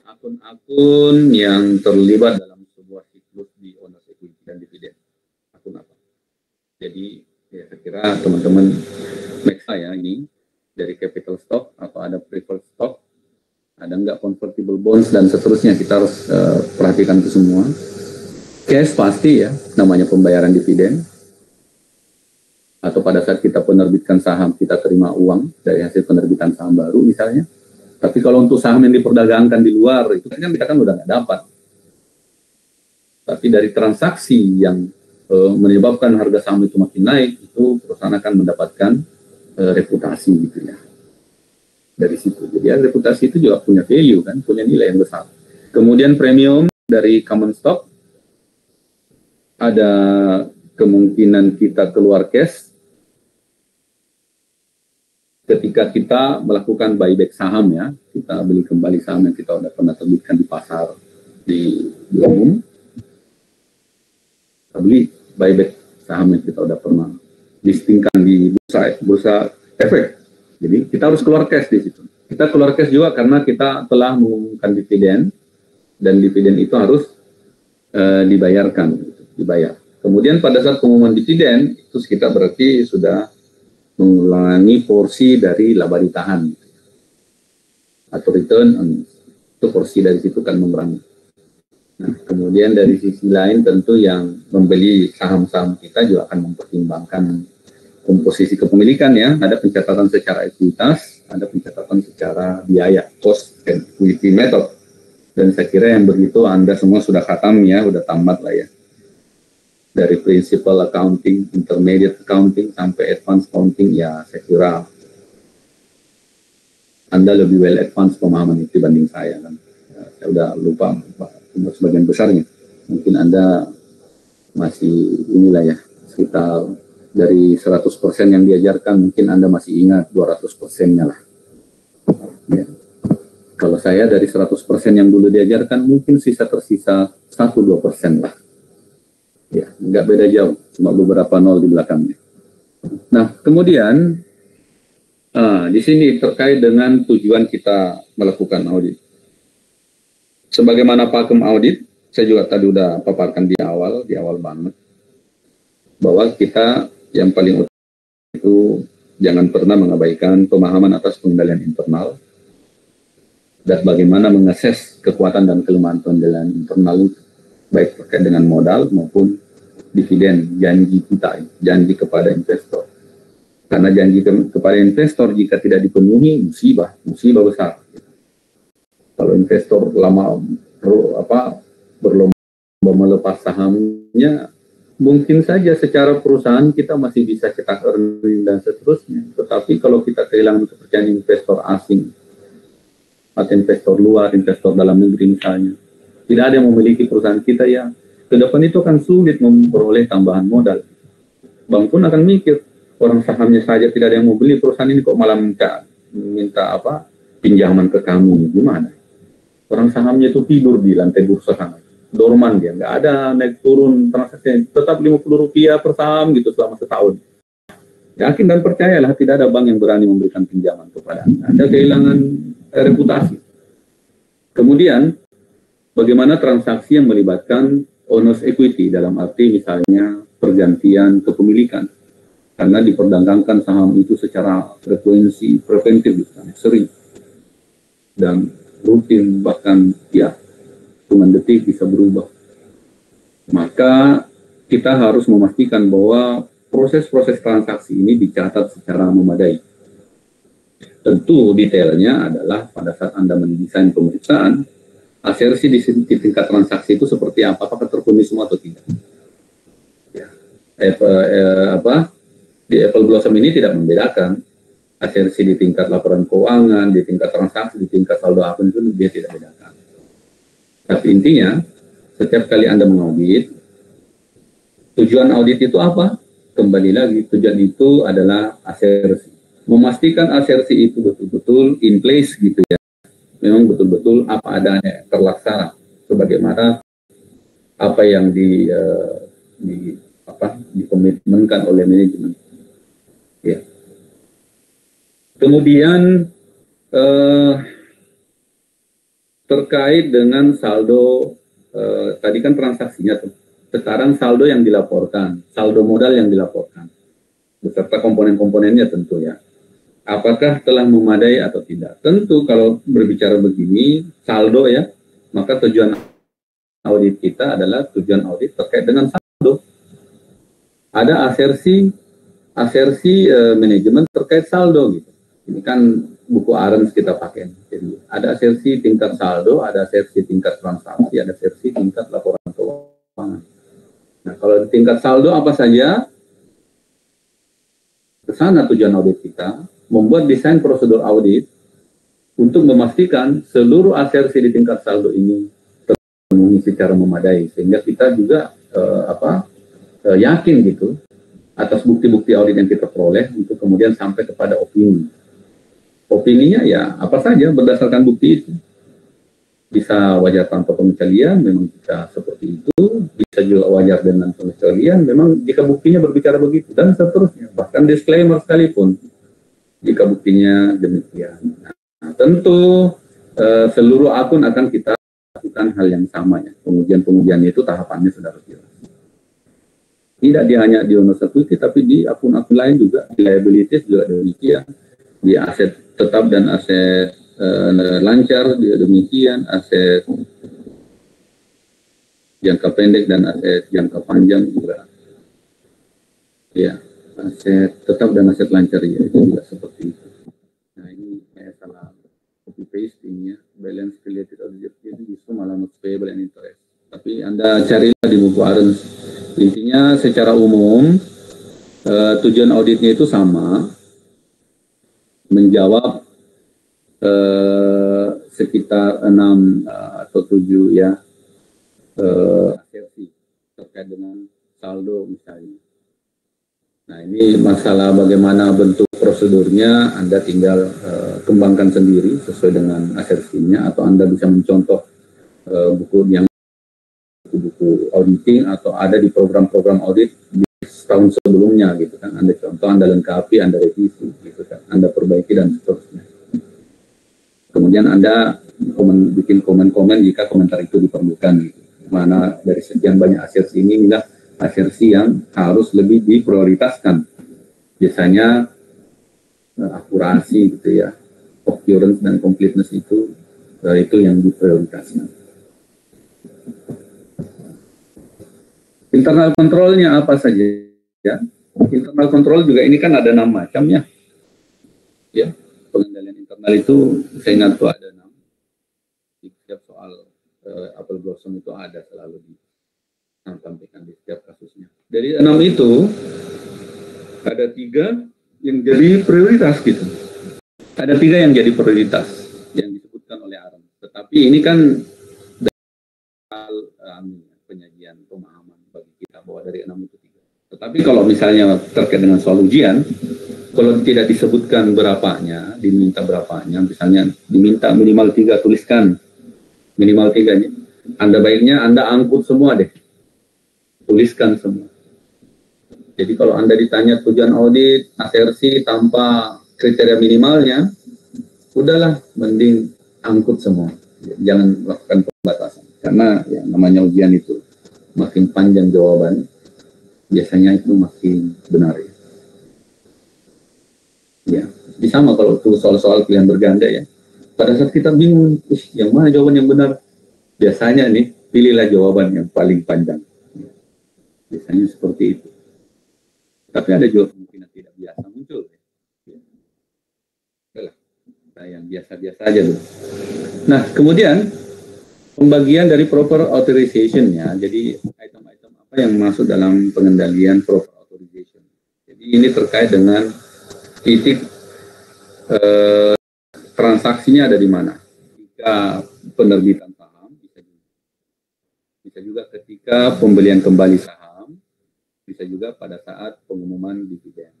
akun-akun yang terlibat dalam sebuah siklus di owners equity dan dividen. Akun apa? Jadi, ya saya kira teman-teman mereka ya ini, dari capital stock atau ada preferred stock, ada nggak convertible bonds dan seterusnya, kita harus perhatikan itu semua. Cash pasti ya, namanya pembayaran dividen. atau pada saat kita penerbitkan saham kita terima uang dari hasil penerbitan saham baru misalnya. Tapi kalau untuk saham yang diperdagangkan di luar itu kan kita kan udah nggak dapat. Tapi dari transaksi yang menyebabkan harga saham itu makin naik, itu perusahaan akan mendapatkan reputasi gitu ya. Dari situ. Jadi ya, reputasi itu juga punya value kan, punya nilai yang besar. Kemudian premium dari common stock, ada kemungkinan kita keluar cash ketika kita melakukan buyback saham ya, kita beli kembali saham yang kita udah pernah terbitkan di pasar di umum, kita beli buyback saham yang kita udah pernah listingkan di bursa efek. Jadi kita harus keluar cash di situ. Kita keluar cash juga karena kita telah mengumumkan dividen dan dividen itu harus dibayarkan, dibayar. Kemudian pada saat pengumuman dividen itu kita berarti sudah mengulangi porsi dari laba ditahan atau return itu porsi dari situ kan mengurangi. Nah, kemudian dari sisi lain tentu yang membeli saham-saham kita juga akan mempertimbangkan komposisi kepemilikan ya, ada pencatatan secara ekuitas, ada pencatatan secara biaya, cost and equity method. Dan saya kira yang begitu Anda semua sudah khatam ya, sudah tamat lah ya. Dari principal accounting, intermediate accounting, sampai advanced accounting, ya saya kira Anda lebih well advanced pemahaman itu dibanding saya kan. Ya, saya udah lupa sebagian besarnya. Mungkin Anda masih inilah ya, sekitar dari 100% yang diajarkan, mungkin Anda masih ingat 200%-nya lah. Ya. Kalau saya dari 100% yang dulu diajarkan, mungkin tersisa 1-2% lah. Ya, nggak beda jauh, cuma beberapa nol di belakangnya. Nah, kemudian di sini terkait dengan tujuan kita melakukan audit. Sebagaimana pakem audit, saya juga tadi udah paparkan di awal banget, bahwa kita yang paling utama itu jangan pernah mengabaikan pemahaman atas pengendalian internal dan bagaimana mengakses kekuatan dan kelemahan pengendalian internal itu, baik terkait dengan modal maupun dividen, janji kita, janji kepada investor. Karena janji kepada investor jika tidak dipenuhi, musibah besar. Kalau investor berlomba melepas sahamnya, mungkin saja secara perusahaan kita masih bisa cetak earning dan seterusnya. Tetapi kalau kita kehilangan kepercayaan investor asing atau investor luar, investor dalam negeri misalnya, tidak ada yang memiliki perusahaan kita ya, ke depan itu akan sulit memperoleh tambahan modal. Bank pun akan mikir, orang sahamnya saja tidak ada yang mau beli, perusahaan ini kok malah minta pinjaman ke kamu, gimana? Orang sahamnya itu tidur di lantai bursa sana, dorman dia, nggak ada naik turun transaksi, tetap Rp50 per saham gitu selama setahun. Yakin dan percayalah, tidak ada bank yang berani memberikan pinjaman kepada Anda. Anda kehilangan reputasi. Kemudian, bagaimana transaksi yang melibatkan owner's equity, dalam arti misalnya pergantian kepemilikan. Karena diperdagangkan saham itu secara frekuensi preventif, misalnya, sering. Dan rutin, bahkan ya, hitungan detik bisa berubah. Maka kita harus memastikan bahwa proses-proses transaksi ini dicatat secara memadai. Tentu detailnya adalah pada saat Anda mendesain pemeriksaan, asersi di tingkat transaksi itu seperti apa, apakah terpenuhi semua atau tidak. Ya. Di Apple Blossom ini tidak membedakan asersi di tingkat laporan keuangan, di tingkat transaksi, di tingkat saldo akun, itu dia tidak bedakan. Tapi intinya, setiap kali Anda mengaudit, tujuan audit itu apa? Kembali lagi, tujuan itu adalah asersi. Memastikan asersi itu betul-betul in place gitu ya. Memang betul-betul apa adanya terlaksana sebagaimana apa yang dikomitmenkan oleh manajemen. Ya. Kemudian terkait dengan saldo, tadi kan transaksinya tuh. Sekarang saldo yang dilaporkan, saldo modal yang dilaporkan, beserta komponen-komponennya tentu ya. Apakah telah memadai atau tidak? Tentu kalau berbicara begini, saldo ya, maka tujuan audit kita adalah tujuan audit terkait dengan saldo. Ada asersi asersi manajemen terkait saldo gitu. Ini kan buku Arens kita pakai. Jadi ada asersi tingkat saldo, ada asersi tingkat transaksi, ada asersi tingkat laporan keuangan. Nah, kalau di tingkat saldo apa saja? Ke sana tujuan audit kita, membuat desain prosedur audit untuk memastikan seluruh asersi di tingkat saldo ini terpenuhi secara memadai, sehingga kita juga yakin gitu atas bukti-bukti audit yang kita peroleh untuk kemudian sampai kepada opini. Opininya ya apa saja berdasarkan bukti itu. Bisa wajar tanpa pengecualian, memang bisa seperti itu. Bisa juga wajar dengan pengecualian, memang jika buktinya berbicara begitu, dan seterusnya. Bahkan disclaimer sekalipun, jika buktinya demikian. Nah, tentu seluruh akun akan kita lakukan hal yang sama ya. Pengujian itu tahapannya sudah jelas. Tidak hanya di owner security, tapi di akun-akun lain juga, di liabilities juga demikian, di aset tetap dan aset lancar juga demikian, aset jangka pendek dan aset jangka panjang juga. Ya, aset tetap dan aset lancar ya, itu juga seperti itu. Nah, ini saya salah copy pasting ya, balance related objective itu justru malah not payable and interest. Tapi Anda carilah di buku Arens. Intinya secara umum tujuan auditnya itu sama, menjawab sekitar 6 atau 7 ya asersi terkait dengan saldo misalnya. Nah, ini masalah bagaimana bentuk prosedurnya Anda tinggal kembangkan sendiri sesuai dengan asersinya, atau Anda bisa mencontoh buku buku auditing atau ada di program-program audit di tahun sebelumnya gitu kan. Anda contoh, Anda lengkapi, Anda revisi gitu kan, Anda perbaiki dan seterusnya. Kemudian Anda bikin komen-komen jika komentar itu diperlukan gitu. Mana dari sekian banyak asersi ini, inilah asersi yang harus lebih diprioritaskan. Biasanya akurasi gitu ya, occurrence dan completeness itu yang diprioritaskan. Internal kontrolnya apa saja ya? Internal kontrol juga ini kan ada 6 macamnya. Ya, pengendalian internal itu saya ingat tuh ada 6. Di setiap soal apel blossom itu ada selalu disampaikan di setiap kasusnya. Dari 6 itu ada 3 yang jadi prioritas gitu. Ada 3 yang jadi prioritas yang disebutkan oleh Aram. Tetapi ini kan penyajian pemahaman bagi kita bahwa dari 6 itu 3. Tetapi kalau misalnya terkait dengan soal ujian, kalau tidak disebutkan berapanya, diminta berapanya, misalnya diminta minimal 3, tuliskan minimal 3-nya. Anda baiknya Anda angkut semua deh, tuliskan semua. Jadi kalau Anda ditanya tujuan audit, asersi tanpa kriteria minimalnya, udahlah, mending angkut semua. Jangan lakukan pembatasan. Karena yang namanya ujian itu makin panjang jawaban, biasanya itu makin benar ya. Ya, sama kalau tuh soal-soal pilihan berganda ya. Pada saat kita bingung, yang mana jawaban yang benar? Biasanya nih, pilihlah jawaban yang paling panjang. Biasanya seperti itu. Tapi ada juga kemungkinan tidak biasa muncul. Udahlah, kita yang biasa-biasa aja dulu. Nah, kemudian pembagian dari proper authorization-nya. Jadi item-item apa yang masuk dalam pengendalian proper authorization. Jadi ini terkait dengan titik transaksinya ada di mana. Ketika penerbitan saham, bisa juga ketika pembelian kembali saham, bisa juga pada saat pengumuman dividen.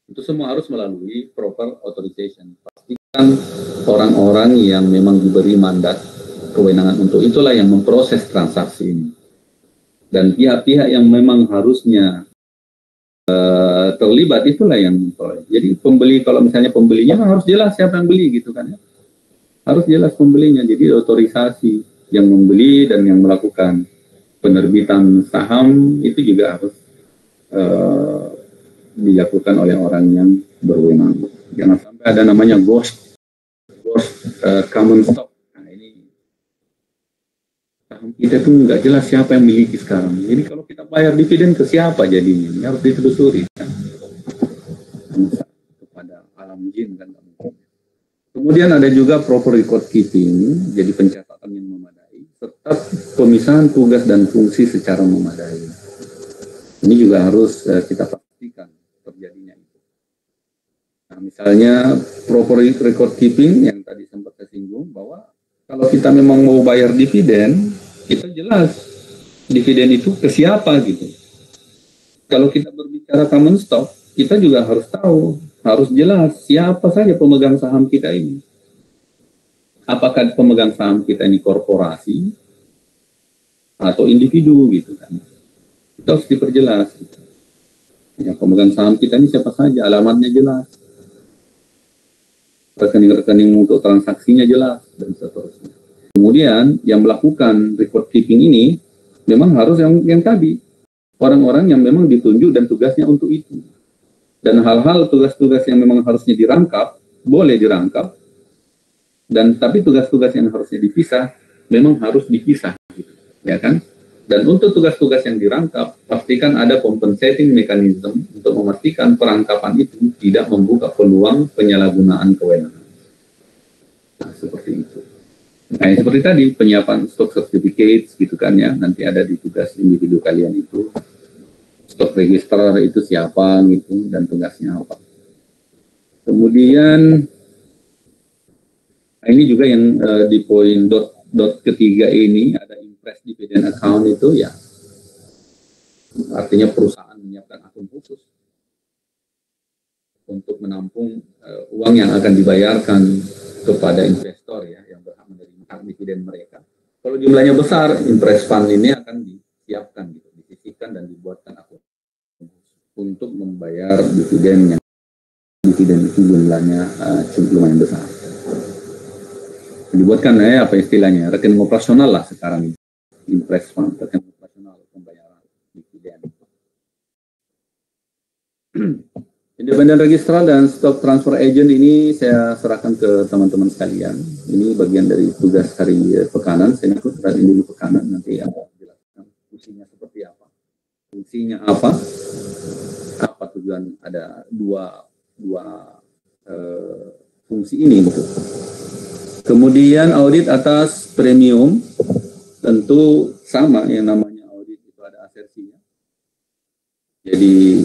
Itu semua harus melalui proper authorization. Pastikan orang-orang yang memang diberi mandat kewenangan untuk itulah yang memproses transaksi ini. Dan pihak-pihak yang memang harusnya terlibat itulah yang memproses. Jadi pembeli, kalau misalnya pembelinya harus jelas siapa yang beli gitu kan ya. Harus jelas pembelinya. Jadi otorisasi yang membeli dan yang melakukan penerbitan saham itu juga harus dilakukan oleh orang yang berwenang. Jangan sampai ada namanya ghost common stock. Nah, ini saham kita itu nggak jelas siapa yang miliki sekarang. Jadi kalau kita bayar dividen ke siapa jadinya? Ini harus ditelusuri kan? Kepada alam jin kan. Kemudian ada juga proper record keeping, jadi pencatatan yang memadai, serta pemisahan tugas dan fungsi secara memadai. Ini juga harus kita pastikan terjadinya itu. Nah, misalnya proper record keeping yang tadi sempat saya singgung, bahwa kalau kita memang mau bayar dividen, kita jelas dividen itu ke siapa gitu. Kalau kita berbicara common stock, kita juga harus tahu, harus jelas siapa saja pemegang saham kita ini. Apakah pemegang saham kita ini korporasi atau individu gitu kan. Itu harus diperjelas. Ya, pemegang saham kita ini siapa saja, alamatnya jelas. Rekening-rekening untuk transaksinya jelas dan seterusnya. Kemudian yang melakukan record keeping ini memang harus yang tadi, orang-orang yang memang ditunjuk dan tugasnya untuk itu. Dan hal-hal tugas-tugas yang memang harusnya dirangkap, boleh dirangkap. Dan tapi tugas-tugas yang harusnya dipisah, memang harus dipisah. Gitu, ya kan? Dan untuk tugas-tugas yang dirangkap, pastikan ada compensating mechanism untuk memastikan perangkapan itu tidak membuka peluang penyalahgunaan kewenangan. Nah, seperti itu. Nah, seperti tadi, penyiapan stock certificates, gitu kan ya, nanti ada di tugas individu kalian itu. Stock registrar itu siapa gitu dan tugasnya apa. Kemudian ini juga yang di poin dot ketiga ini ada impress dividend account itu ya, artinya perusahaan menyiapkan akun khusus untuk menampung uang yang akan dibayarkan kepada investor ya yang berhak menerima dividen mereka. Kalau jumlahnya besar, impress fund ini akan disiapkan gitu, disisihkan dan dibuatkan akun untuk membayar dividen itu jumlahnya lumayan besar. Dibuatkan apa istilahnya, rekening operasional lah sekarang ini, impress fund, rekening operasional pembayaran dividen. Independent registrar dan stock transfer agent ini saya serahkan ke teman-teman sekalian. Ini bagian dari tugas hari pekanan. Saya ikut hari ini di pekanan, nanti akan dijelaskan fungsinya seperti apa. Fungsinya apa tujuan, ada dua fungsi ini gitu. Kemudian audit atas premium, tentu sama yang namanya audit itu ada asersinya. Jadi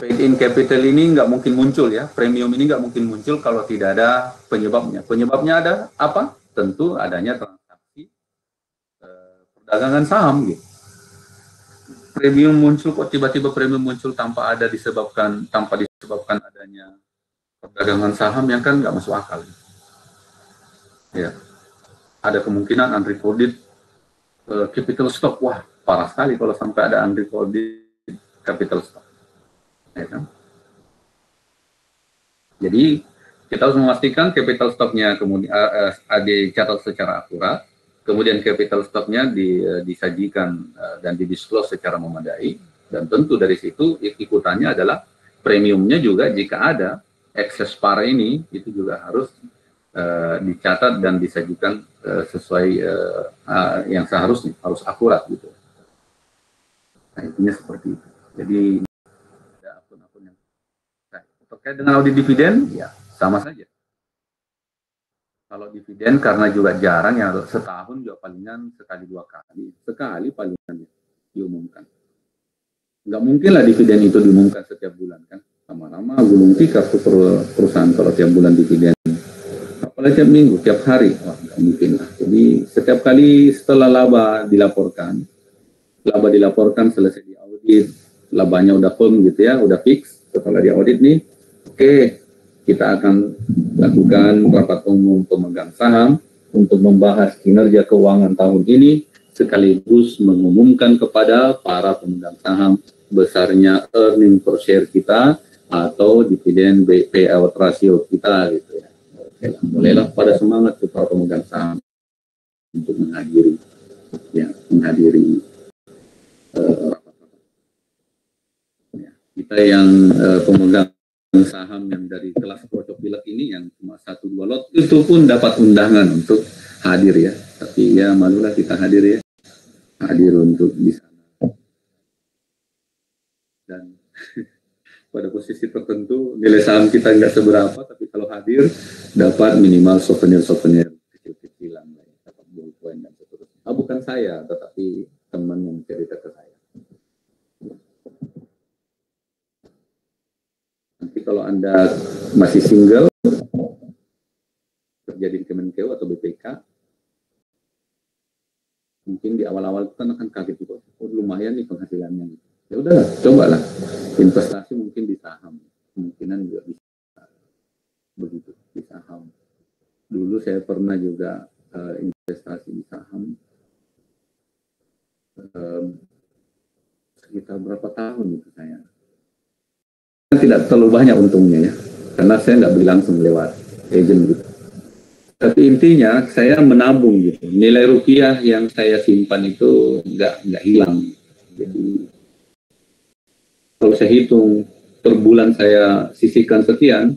paid in capital ini nggak mungkin muncul ya, premium ini nggak mungkin muncul kalau tidak ada penyebabnya. Penyebabnya ada apa? Tentu adanya transaksi perdagangan saham gitu. Premium muncul kok tiba-tiba premium muncul tanpa disebabkan adanya perdagangan saham yang kan nggak masuk akal. Ya, ada kemungkinan unrecorded capital stock. Wah, parah sekali kalau sampai ada unrecorded capital stock. Ya kan? Jadi kita harus memastikan capital stocknya kemudian dicatat secara akurat. Kemudian capital stock-nya disajikan dan didisclose secara memadai, dan tentu dari situ ikutannya adalah premiumnya juga jika ada excess par ini itu juga harus dicatat dan disajikan sesuai yang seharusnya, harus akurat gitu. Nah, intinya seperti itu. Jadi ada akun-akun yang terkait dengan audit dividen ya sama saja. Kalau dividen karena juga jarang ya, setahun juga palingan sekali palingan diumumkan. Nggak mungkin lah dividen itu diumumkan setiap bulan kan, lama-lama gulung tikar tuh perusahaan kalau tiap bulan dividen, apalagi tiap minggu, tiap hari, wah nggak mungkin lah. Jadi setiap kali setelah laba dilaporkan selesai diaudit, labanya udah firm gitu ya, udah fix, setelah diaudit nih, oke. Kita akan lakukan rapat umum pemegang saham untuk membahas kinerja keuangan tahun ini, sekaligus mengumumkan kepada para pemegang saham besarnya earning per share kita atau dividen payout ratio kita gitu ya. Oke, bolehlah pada semangat para pemegang saham untuk menghadiri rapat-rapat. Ya, kita yang pemegang saham yang dari kelas Procok Pilek ini yang cuma 1-2 lot itu pun dapat undangan untuk hadir ya, tapi ya malulah kita hadir ya, hadir untuk di sana. Dan pada posisi tertentu nilai saham kita nggak seberapa, tapi kalau hadir dapat minimal souvenir-souvenir kecil-kecilan, dapat ballpoint dan seterusnya. Bukan saya, tetapi teman yang cerita ke saya. Nanti kalau Anda masih single, kerja di Kemenkeu atau BPK, mungkin di awal-awal kita akan kaget juga, lumayan nih penghasilannya. Ya udahlah, cobalah investasi mungkin di saham, kemungkinan juga bisa begitu di saham. Dulu saya pernah juga investasi di saham sekitar berapa tahun itu saya. Tidak terlalu banyak untungnya ya, karena saya nggak beli langsung lewat agent gitu. Tapi intinya saya menabung gitu. Nilai rupiah yang saya simpan itu nggak hilang. Jadi kalau saya hitung per bulan saya sisihkan sekian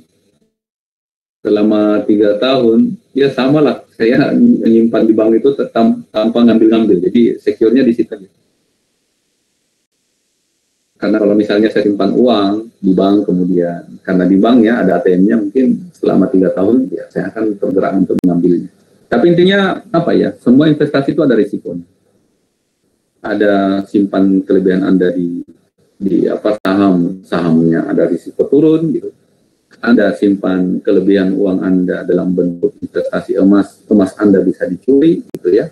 selama 3 tahun, ya samalah saya menyimpan di bank itu tanpa ngambil-ngambil. Jadi secure-nya di situ. Karena kalau misalnya saya simpan uang di bank, kemudian karena di banknya ada ATM-nya, mungkin selama 3 tahun ya saya akan tergerak untuk mengambilnya. Tapi intinya apa ya, semua investasi itu ada risikonya. Ada simpan kelebihan Anda di sahamnya ada risiko turun gitu. Anda simpan kelebihan uang Anda dalam bentuk investasi emas Anda bisa dicuri gitu ya.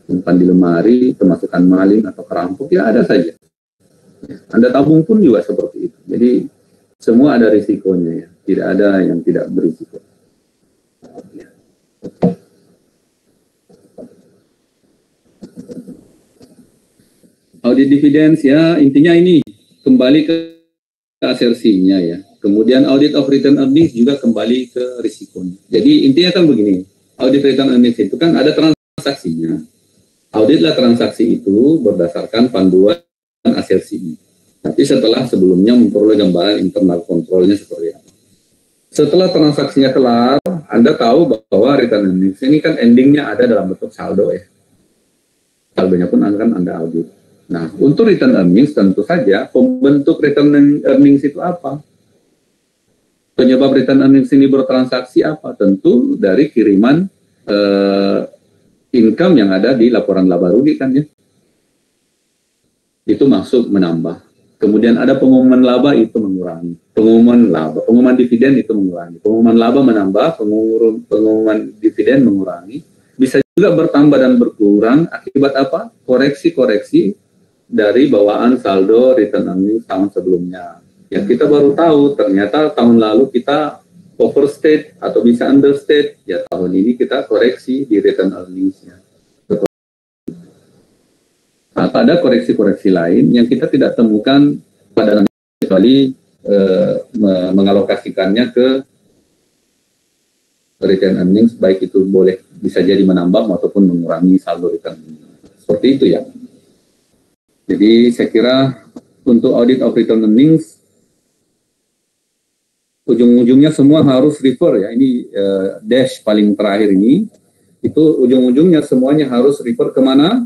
Simpan di lemari, kemasukan maling atau kerampok, ya ada saja. Anda tabung pun juga seperti itu. Jadi semua ada risikonya ya. Tidak ada yang tidak berisiko. Audit dividends ya, intinya ini kembali ke asersinya ya. Kemudian audit of return earnings juga kembali ke risikonya. Jadi intinya kan begini, audit return earnings itu kan ada transaksinya. Auditlah transaksi itu berdasarkan panduan asersinya. Tapi sebelumnya memperoleh gambaran internal kontrolnya seperti apa. Setelah transaksinya kelar, Anda tahu bahwa return earnings ini kan endingnya ada dalam bentuk saldo ya. Saldonya pun akan Anda audit. Nah, untuk return earnings tentu saja pembentuk return earnings itu apa? Penyebab return earnings ini bertransaksi apa? Tentu dari kiriman income yang ada di laporan laba rugi kan ya. Itu masuk menambah. Kemudian ada pengumuman laba itu mengurangi. Pengumuman dividen itu mengurangi. Pengumuman laba menambah, pengumuman dividen mengurangi. Bisa juga bertambah dan berkurang akibat apa? Koreksi-koreksi dari bawaan saldo return earnings tahun sebelumnya. Ya kita baru tahu ternyata tahun lalu kita overstate atau bisa understate. Ya tahun ini kita koreksi di return earnings-nya. Atau ada koreksi-koreksi lain yang kita tidak temukan pada kecuali mengalokasikannya ke return earnings, baik itu boleh bisa jadi menambah ataupun mengurangi saldo return earnings. Seperti itu ya. Jadi saya kira untuk audit of return earnings ujung-ujungnya semua harus refer ya. Ini dash paling terakhir ini itu ujung-ujungnya semuanya harus refer kemana?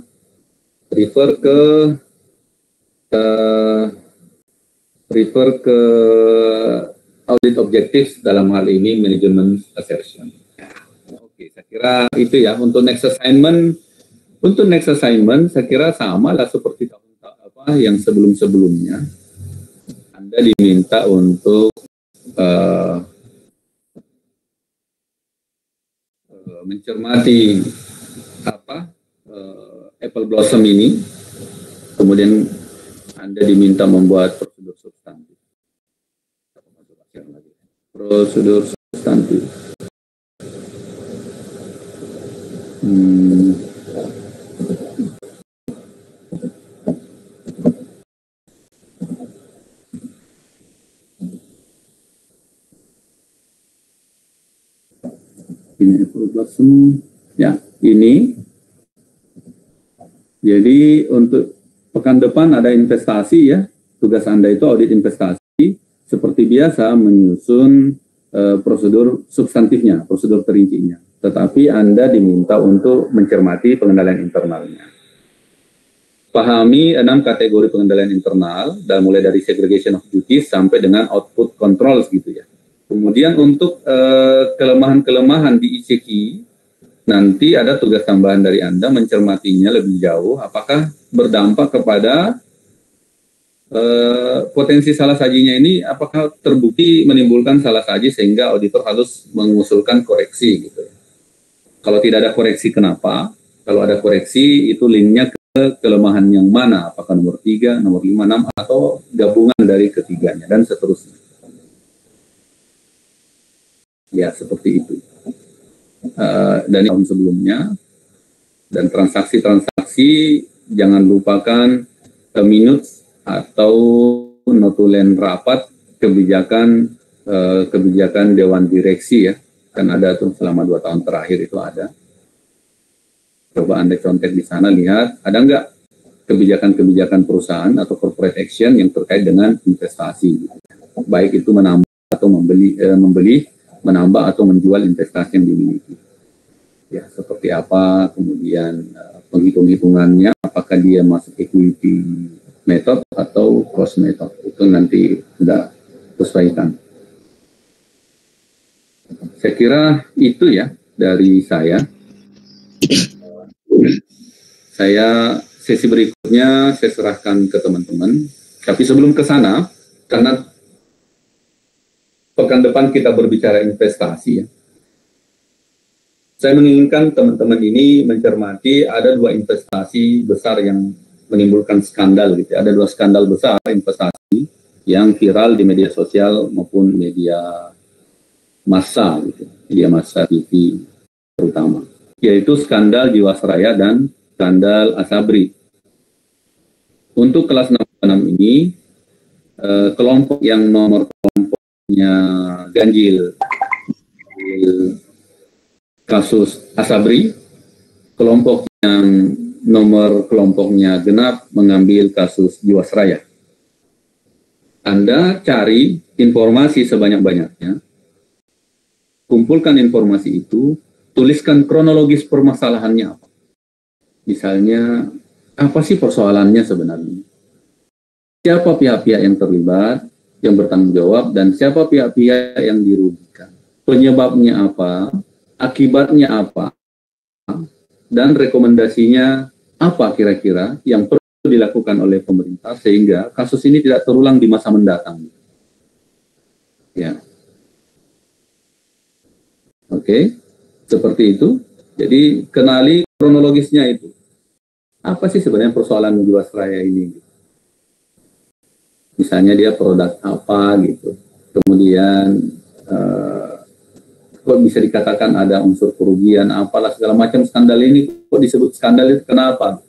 Refer ke audit objectives, dalam hal ini management assertion. Oke, saya kira itu ya untuk next assignment. Untuk next assignment saya kira sama lah seperti yang sebelum-sebelumnya. Anda diminta untuk mencermati apple blossom ini, kemudian Anda diminta membuat prosedur substantif. Prosedur substantif. Ini apple blossom. Ya, ini. Jadi untuk pekan depan ada investasi ya, tugas Anda itu audit investasi, seperti biasa menyusun prosedur substantifnya, prosedur perincinya. Tetapi Anda diminta untuk mencermati pengendalian internalnya. pahami 6 kategori pengendalian internal, dan mulai dari segregation of duties sampai dengan output controls gitu ya. Kemudian untuk kelemahan-kelemahan di ICQ, nanti ada tugas tambahan dari Anda mencermatinya lebih jauh, apakah berdampak kepada potensi salah sajinya ini, apakah terbukti menimbulkan salah saji sehingga auditor harus mengusulkan koreksi gitu. Kalau tidak ada koreksi, kenapa? Kalau ada koreksi, itu linknya ke kelemahan yang mana? Apakah nomor 3, nomor 5, 6, atau gabungan dari ketiganya, dan seterusnya. Ya, seperti itu. Dan tahun sebelumnya, dan transaksi-transaksi, jangan lupakan minutes atau notulen rapat kebijakan Dewan Direksi ya. Kan ada tuh selama 2 tahun terakhir itu ada. Coba Anda contek di sana, lihat ada nggak kebijakan-kebijakan perusahaan atau corporate action yang terkait dengan investasi, baik itu menambah atau membeli, menambah atau menjual investasi yang dimiliki. Ya, seperti apa, kemudian penghitung-hitungannya, apakah dia masuk equity method atau cost method, itu nanti sudah sesuaikan. Saya kira itu ya dari saya. Sesi berikutnya saya serahkan ke teman-teman. Tapi sebelum ke sana, karena pekan depan kita berbicara investasi ya, saya menginginkan teman-teman ini mencermati ada 2 investasi besar yang menimbulkan skandal gitu. Ada 2 skandal besar investasi yang viral di media sosial maupun media massa gitu, media massa TV terutama, yaitu skandal Jiwasraya dan skandal Asabri. Untuk kelas 6 ini, kelompok yang nomor kelompoknya ganjil kasus Asabri, kelompok yang nomor kelompoknya genap mengambil kasus Jiwasraya. Anda cari informasi sebanyak-banyaknya, kumpulkan informasi itu, tuliskan kronologis permasalahannya apa. Misalnya, apa sih persoalannya sebenarnya? Siapa pihak-pihak yang terlibat, yang bertanggung jawab, dan siapa pihak-pihak yang dirugikan? Penyebabnya apa? Akibatnya apa? Dan rekomendasinya apa kira-kira yang perlu dilakukan oleh pemerintah sehingga kasus ini tidak terulang di masa mendatang? Ya. Oke, seperti itu. Jadi kenali kronologisnya itu. Apa sih sebenarnya persoalan Jiwasraya ini? Misalnya dia produk apa gitu. Kemudian kok bisa dikatakan ada unsur kerugian, apalah segala macam skandal ini, kok disebut skandal itu kenapa?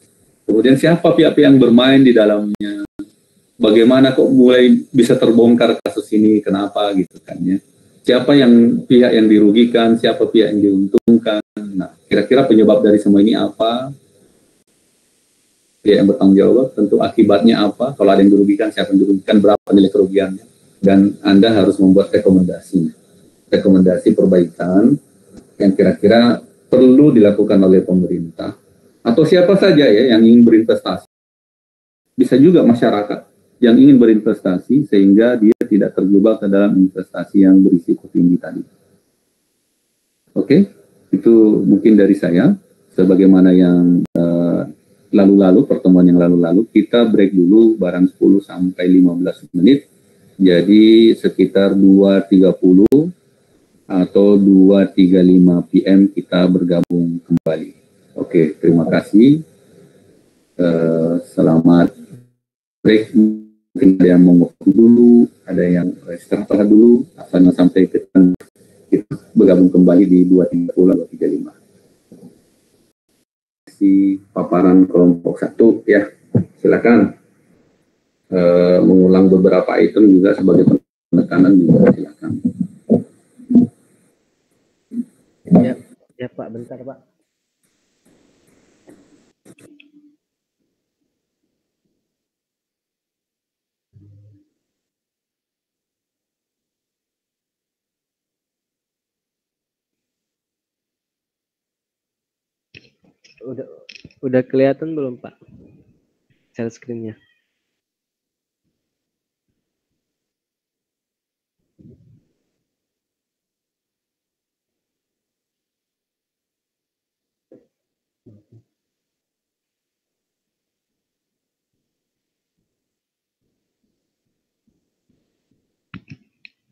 Kemudian siapa pihak-pihak yang bermain di dalamnya? Bagaimana kok mulai bisa terbongkar kasus ini, kenapa gitu kan ya? Siapa yang pihak yang dirugikan, siapa pihak yang diuntungkan? Nah, kira-kira penyebab dari semua ini apa? Pihak yang bertanggung jawab, tentu akibatnya apa? Kalau ada yang dirugikan, siapa yang dirugikan, berapa nilai kerugiannya? Dan Anda harus membuat rekomendasi perbaikan yang kira-kira perlu dilakukan oleh pemerintah atau siapa saja ya yang ingin berinvestasi. Bisa juga masyarakat yang ingin berinvestasi sehingga dia tidak terjebak ke dalam investasi yang berisiko tinggi tadi. Oke, itu mungkin dari saya. Sebagaimana yang lalu-lalu, pertemuan yang lalu-lalu, kita break dulu barang 10 sampai 15 menit. Jadi sekitar 2.30 atau 2.35 PM kita bergabung kembali. Oke, terima kasih. Selamat break. Mungkin ada yang mau ngopi dulu, ada yang istirahat dulu, asalnya sampai kita bergabung kembali di 2.30 atau 2.35. Si paparan kelompok 1 ya, silakan. Mengulang beberapa item juga sebagai penekanan juga silakan. Ya Pak, bentar Pak. Udah kelihatan belum Pak? share screen-nya.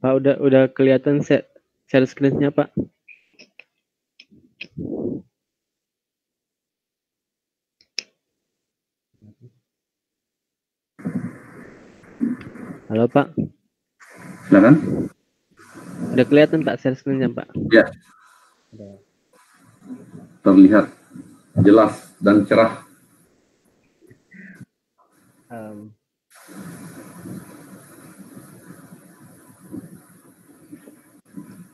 Pak, udah kelihatan share screen-nya, Pak? Halo, Pak. Silakan. Udah kelihatan, Pak, share screen-nya, Pak? Ya. Terlihat jelas dan cerah.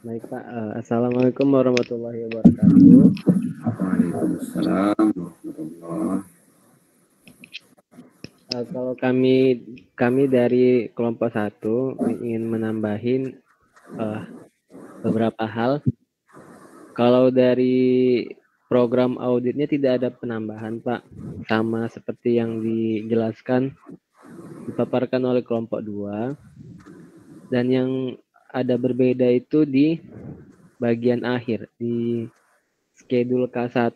Baik, Pak. Assalamualaikum warahmatullahi wabarakatuh. Waalaikumsalam warahmatullahi. Kalau kami dari kelompok 1 ingin menambahin beberapa hal. Kalau dari program auditnya tidak ada penambahan, Pak. Sama seperti yang dijelaskan, dipaparkan oleh kelompok 2. Dan yang ada berbeda itu di bagian akhir, di schedule K1.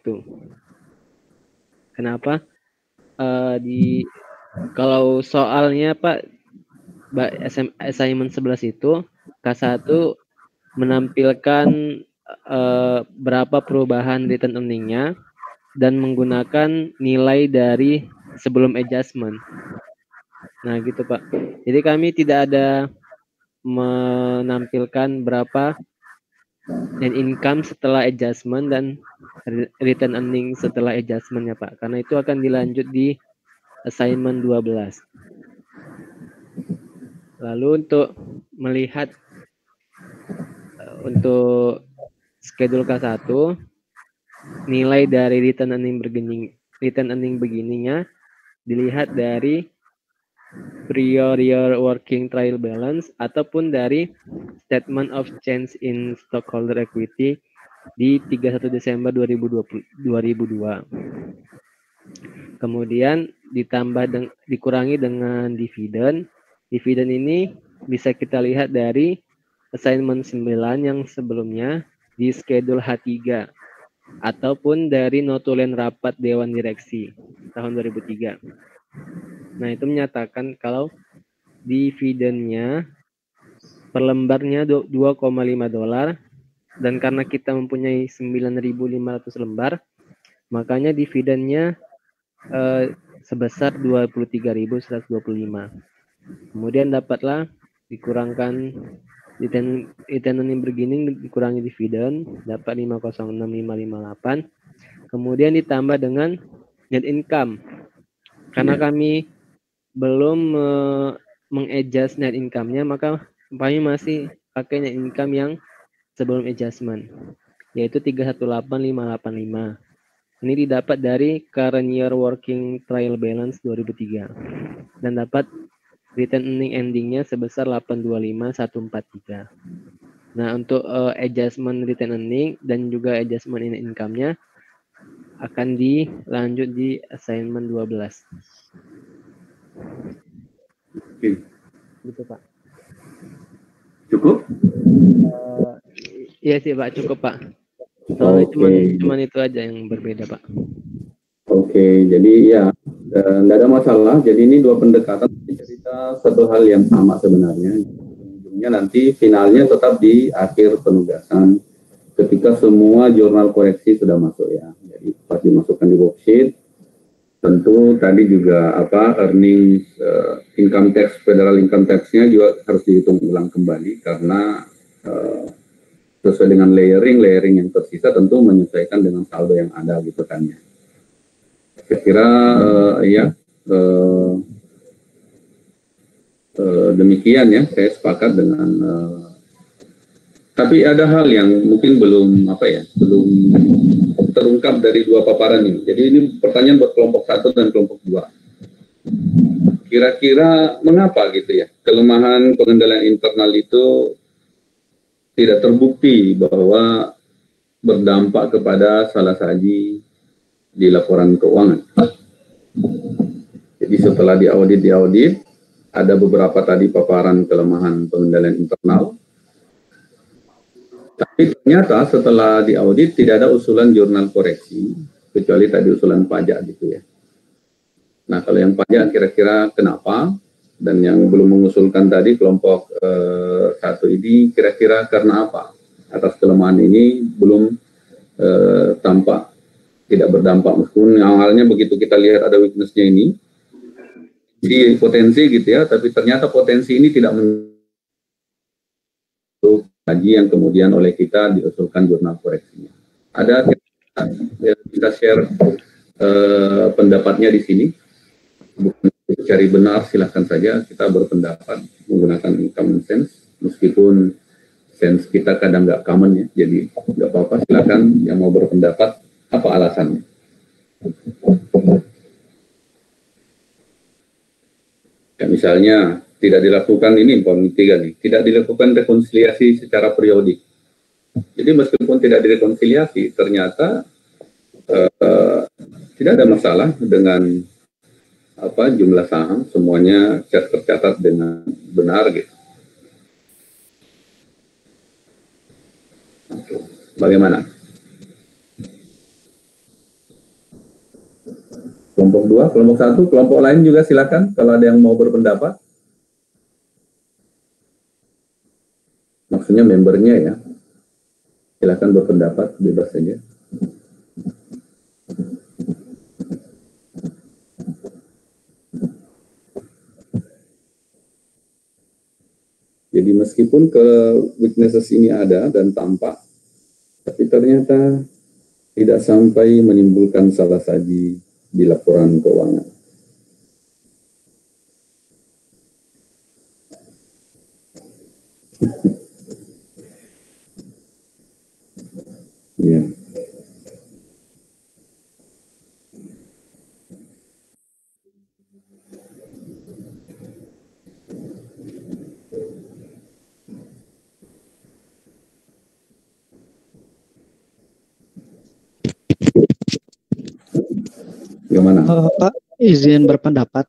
Kenapa? Kalau soalnya, Pak, assignment 11 itu, K1 menampilkan berapa perubahan return earning-nya dan menggunakan nilai dari sebelum adjustment. Nah, gitu, Pak. Jadi kami tidak ada menampilkan berapa net income setelah adjustment dan return earning setelah adjustment-nya, Pak. Karena itu akan dilanjut di assignment 12. Lalu untuk melihat untuk schedule K1, nilai dari return earning beginning-nya dilihat dari prior year working trial balance ataupun dari statement of change in stockholder equity di 31 Desember 2002. Kemudian dikurangi dengan dividen. Dividen ini bisa kita lihat dari assignment 9 yang sebelumnya di schedule H3 ataupun dari notulen rapat Dewan Direksi tahun 2003. Nah, itu menyatakan kalau dividennya per lembarnya $2,5 dan karena kita mempunyai 9.500 lembar, makanya dividennya sebesar 23.125. Kemudian dapatlah dikurangkan return earning beginning dikurangi dividen, dapat 506.558. Kemudian ditambah dengan net income. Karena kami belum mengadjust net income-nya, maka kami masih pakai net income yang sebelum adjustment, yaitu 318.585. Ini didapat dari current year working trial balance 2003 dan dapat return earning ending-nya sebesar 825.143. Nah, untuk adjustment return earning dan juga adjustment net income-nya akan dilanjut di assignment 12. Oke. Gitu, Pak. Cukup? Iya sih, Pak, cukup, Pak. Soalnya cuman itu aja yang berbeda, Pak. Oke, jadi ya tidak ada masalah. Jadi ini dua pendekatan cerita satu hal yang sama sebenarnya. Ujungnya nanti finalnya tetap di akhir penugasan ketika semua jurnal koreksi sudah masuk ya. Jadi pas dimasukkan di worksheet, tentu tadi juga earning income tax, federal income tax-nya juga harus dihitung ulang kembali karena sesuai dengan layering yang tersisa tentu menyesuaikan dengan saldo yang ada gitu kan ya. Saya kira demikian ya, saya sepakat dengan tapi ada hal yang mungkin belum terungkap dari dua paparan ini. Jadi ini pertanyaan buat kelompok 1 dan kelompok 2. Kira-kira mengapa gitu ya kelemahan pengendalian internal itu tidak terbukti bahwa berdampak kepada salah saji di laporan keuangan. Jadi setelah diaudit, ada beberapa tadi paparan kelemahan pengendalian internal. Tapi ternyata setelah diaudit tidak ada usulan jurnal koreksi, kecuali tadi usulan pajak gitu ya. Nah kalau yang pajak kira-kira kenapa? Dan yang belum mengusulkan tadi kelompok satu ini kira-kira karena apa? Atas kelemahan ini belum tampak tidak berdampak. Meskipun awalnya begitu kita lihat ada weakness-nya ini, di potensi gitu ya, tapi ternyata potensi ini tidak kaji yang kemudian oleh kita diusulkan jurnal koreksinya. Ada kita share pendapatnya di sini, bukan cari benar, silahkan saja kita berpendapat menggunakan common sense, meskipun sense kita kadang nggak common ya, jadi nggak apa-apa, silakan yang mau berpendapat apa alasannya. Ya, misalnya tidak dilakukan ini poin 3 nih, tidak dilakukan rekonsiliasi secara periodik. Jadi meskipun tidak direkonsiliasi, ternyata tidak ada masalah dengan jumlah saham, semuanya tercatat dengan benar gitu. Bagaimana? Kelompok 2, kelompok 1, kelompok lain juga silakan kalau ada yang mau berpendapat. Maksudnya membernya ya, silakan berpendapat, bebas saja. Jadi meskipun ke weaknesses ini ada dan tampak, tapi ternyata tidak sampai menimbulkan salah saji di laporan keuangan. Ya. Gimana? Pak, izin berpendapat.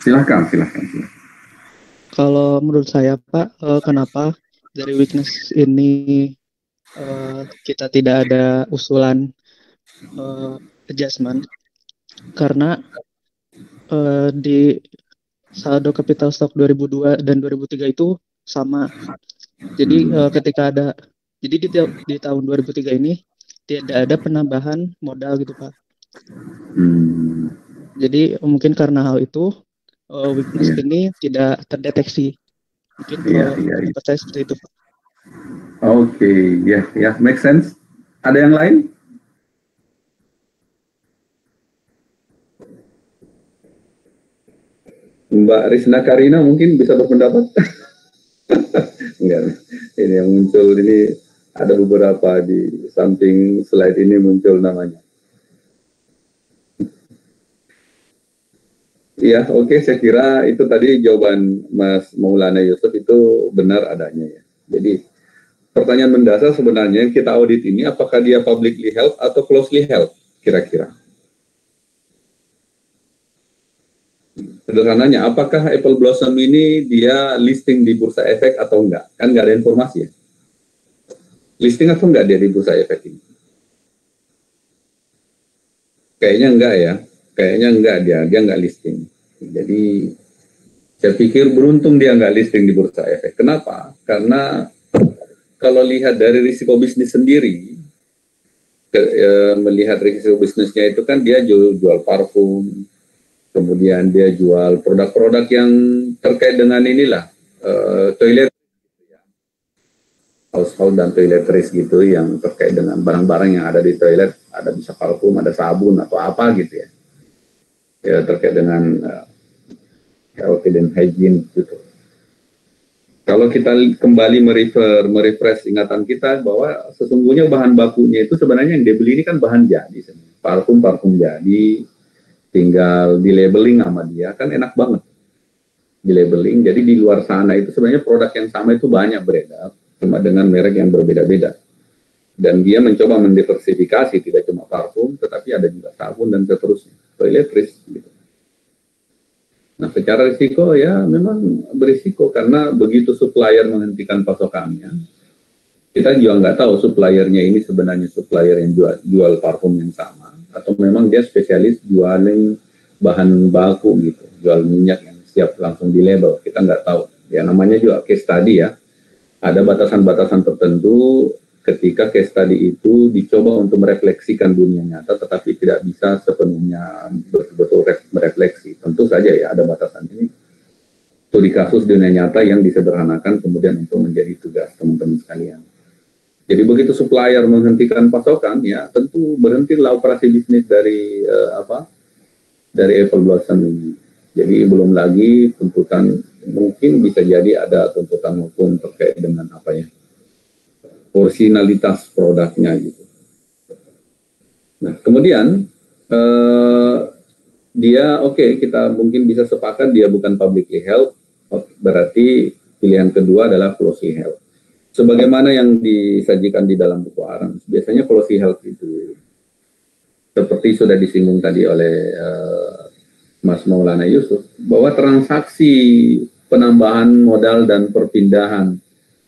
Silahkan. Kalau menurut saya, Pak, kenapa dari weakness ini kita tidak ada usulan adjustment? Karena di saldo capital stock 2002 dan 2003 itu sama. Jadi ketika ada, jadi di tahun 2003 ini tidak ada penambahan modal gitu, Pak. Jadi mungkin karena hal itu weakness ini tidak terdeteksi. Mungkin pendapat saya seperti itu, Pak. Oke, ya, make sense. Ada yang lain? Mbak Risna Karina mungkin bisa berpendapat? Enggak, ini yang muncul ini ada beberapa di samping slide ini muncul namanya. Iya, oke, saya kira itu tadi jawaban Mas Maulana Yusuf itu benar adanya ya. Jadi pertanyaan mendasar sebenarnya yang kita audit ini apakah dia publicly held atau closely held kira-kira. Sederhananya, apakah Apple Blossom ini dia listing di Bursa Efek atau enggak? Kan nggak ada informasi ya. Listing atau enggak dia di Bursa Efek ini? Kayaknya enggak ya. Kayaknya enggak, dia enggak listing. Jadi saya pikir beruntung dia enggak listing di Bursa Efek. Kenapa? Karena kalau lihat dari risiko bisnis sendiri, melihat risiko bisnisnya itu kan dia jual parfum, kemudian dia jual produk-produk yang terkait dengan inilah toilet, household dan toiletries gitu, yang terkait dengan barang-barang yang ada di toilet, ada bisa parfum, ada sabun atau apa gitu ya. Ya terkait dengan health and hygiene gitu. Kalau kita kembali merefresh ingatan kita bahwa sesungguhnya bahan bakunya itu sebenarnya yang dibeli ini kan bahan jadi, parfum jadi, tinggal di labeling sama dia kan enak banget di labeling. Jadi di luar sana itu sebenarnya produk yang sama itu banyak beredar, cuma dengan merek yang berbeda-beda. Dan dia mencoba mendiversifikasi, tidak cuma parfum, tetapi ada juga sabun dan seterusnya, toiletries gitu. Nah, secara risiko ya memang berisiko karena begitu supplier menghentikan pasokannya, kita juga nggak tahu suppliernya ini sebenarnya supplier yang jual parfum yang sama atau memang dia spesialis jualin bahan baku gitu, jual minyak yang siap langsung di label. Kita nggak tahu. Ya namanya juga case study ya. Ada batasan-batasan tertentu ketika case study itu dicoba untuk merefleksikan dunia nyata, tetapi tidak bisa sepenuhnya betul-betul merefleksi. Tentu saja ya ada batasan ini. Studi kasus dunia nyata yang disederhanakan kemudian untuk menjadi tugas teman-teman sekalian. Jadi begitu supplier menghentikan pasokan, ya tentu berhentilah operasi bisnis dari dari Apple Blossom ini. Jadi belum lagi tuntutan, mungkin bisa jadi ada tuntutan hukum terkait dengan originalitas produknya gitu. Nah kemudian dia kita mungkin bisa sepakat dia bukan publicly held, berarti pilihan kedua adalah closely held. Sebagaimana yang disajikan di dalam buku Arams, biasanya closely held itu seperti sudah disinggung tadi oleh Mas Maulana Yusuf, bahwa transaksi penambahan modal dan perpindahan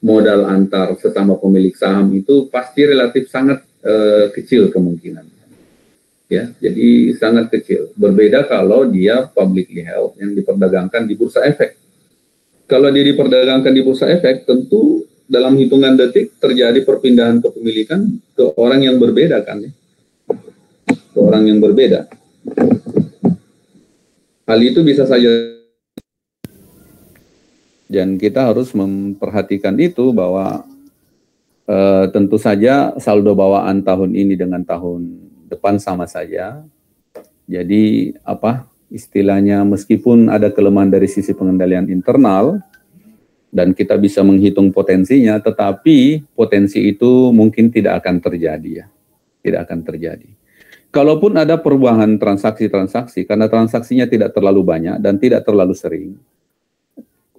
modal antar sesama pemilik saham itu pasti relatif sangat kecil kemungkinan. Ya, jadi sangat kecil. Berbeda kalau dia publicly held yang diperdagangkan di bursa efek. Kalau dia diperdagangkan di bursa efek, tentu dalam hitungan detik terjadi perpindahan kepemilikan ke orang yang berbeda kan ya. Ke orang yang berbeda. Hal itu bisa saja, dan kita harus memperhatikan itu bahwa tentu saja saldo bawaan tahun ini dengan tahun depan sama saja. Jadi istilahnya meskipun ada kelemahan dari sisi pengendalian internal dan kita bisa menghitung potensinya, tetapi potensi itu mungkin tidak akan terjadi ya. Tidak akan terjadi. Kalaupun ada perubahan transaksi-transaksi, karena transaksinya tidak terlalu banyak dan tidak terlalu sering,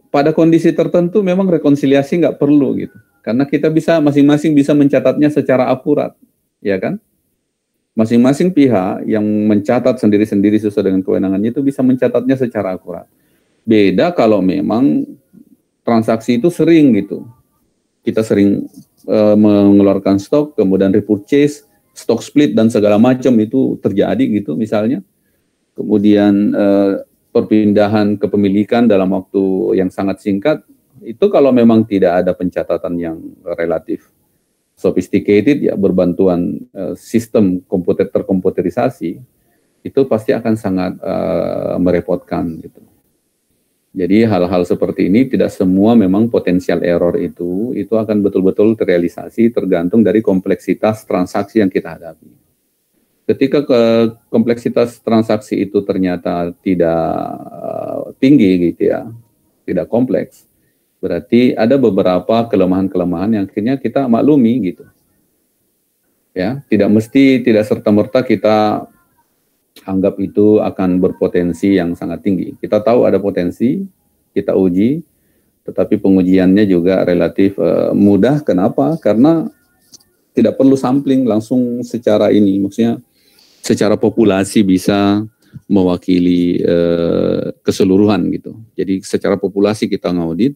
pada kondisi tertentu memang rekonsiliasi nggak perlu gitu. Karena kita bisa masing-masing bisa mencatatnya secara akurat, ya kan? Masing-masing pihak yang mencatat sendiri-sendiri sesuai dengan kewenangannya itu bisa mencatatnya secara akurat. Beda kalau memang transaksi itu sering gitu. Kita sering mengeluarkan stok, kemudian repurchase, stock split dan segala macam itu terjadi gitu misalnya. Kemudian perpindahan kepemilikan dalam waktu yang sangat singkat, itu kalau memang tidak ada pencatatan yang relatif sophisticated ya, berbantuan sistem terkomputerisasi, itu pasti akan sangat merepotkan gitu. Jadi hal-hal seperti ini tidak semua memang potensial error itu akan betul-betul terrealisasi tergantung dari kompleksitas transaksi yang kita hadapi. Ketika kompleksitas transaksi itu ternyata tidak tinggi gitu ya, tidak kompleks, berarti ada beberapa kelemahan-kelemahan yang akhirnya kita maklumi gitu. Ya, tidak serta-merta kita anggap itu akan berpotensi yang sangat tinggi. Kita tahu ada potensi, kita uji, tetapi pengujiannya juga relatif mudah. Kenapa? Karena tidak perlu sampling langsung secara ini, maksudnya secara populasi bisa mewakili keseluruhan gitu. Jadi secara populasi kita ngaudit,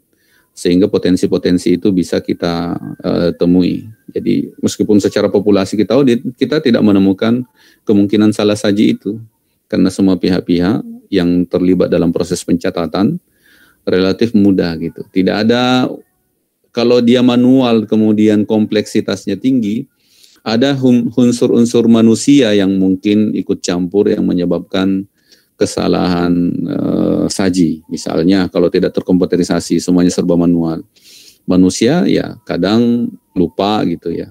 sehingga potensi-potensi itu bisa kita temui. Jadi meskipun secara populasi kita audit, kita tidak menemukan kemungkinan salah saji itu. Karena semua pihak-pihak yang terlibat dalam proses pencatatan relatif mudah gitu. Tidak ada, kalau dia manual kemudian kompleksitasnya tinggi, ada unsur-unsur manusia yang mungkin ikut campur yang menyebabkan kesalahan saji. Misalnya kalau tidak terkomputerisasi, semuanya serba manual. Manusia ya kadang lupa gitu ya.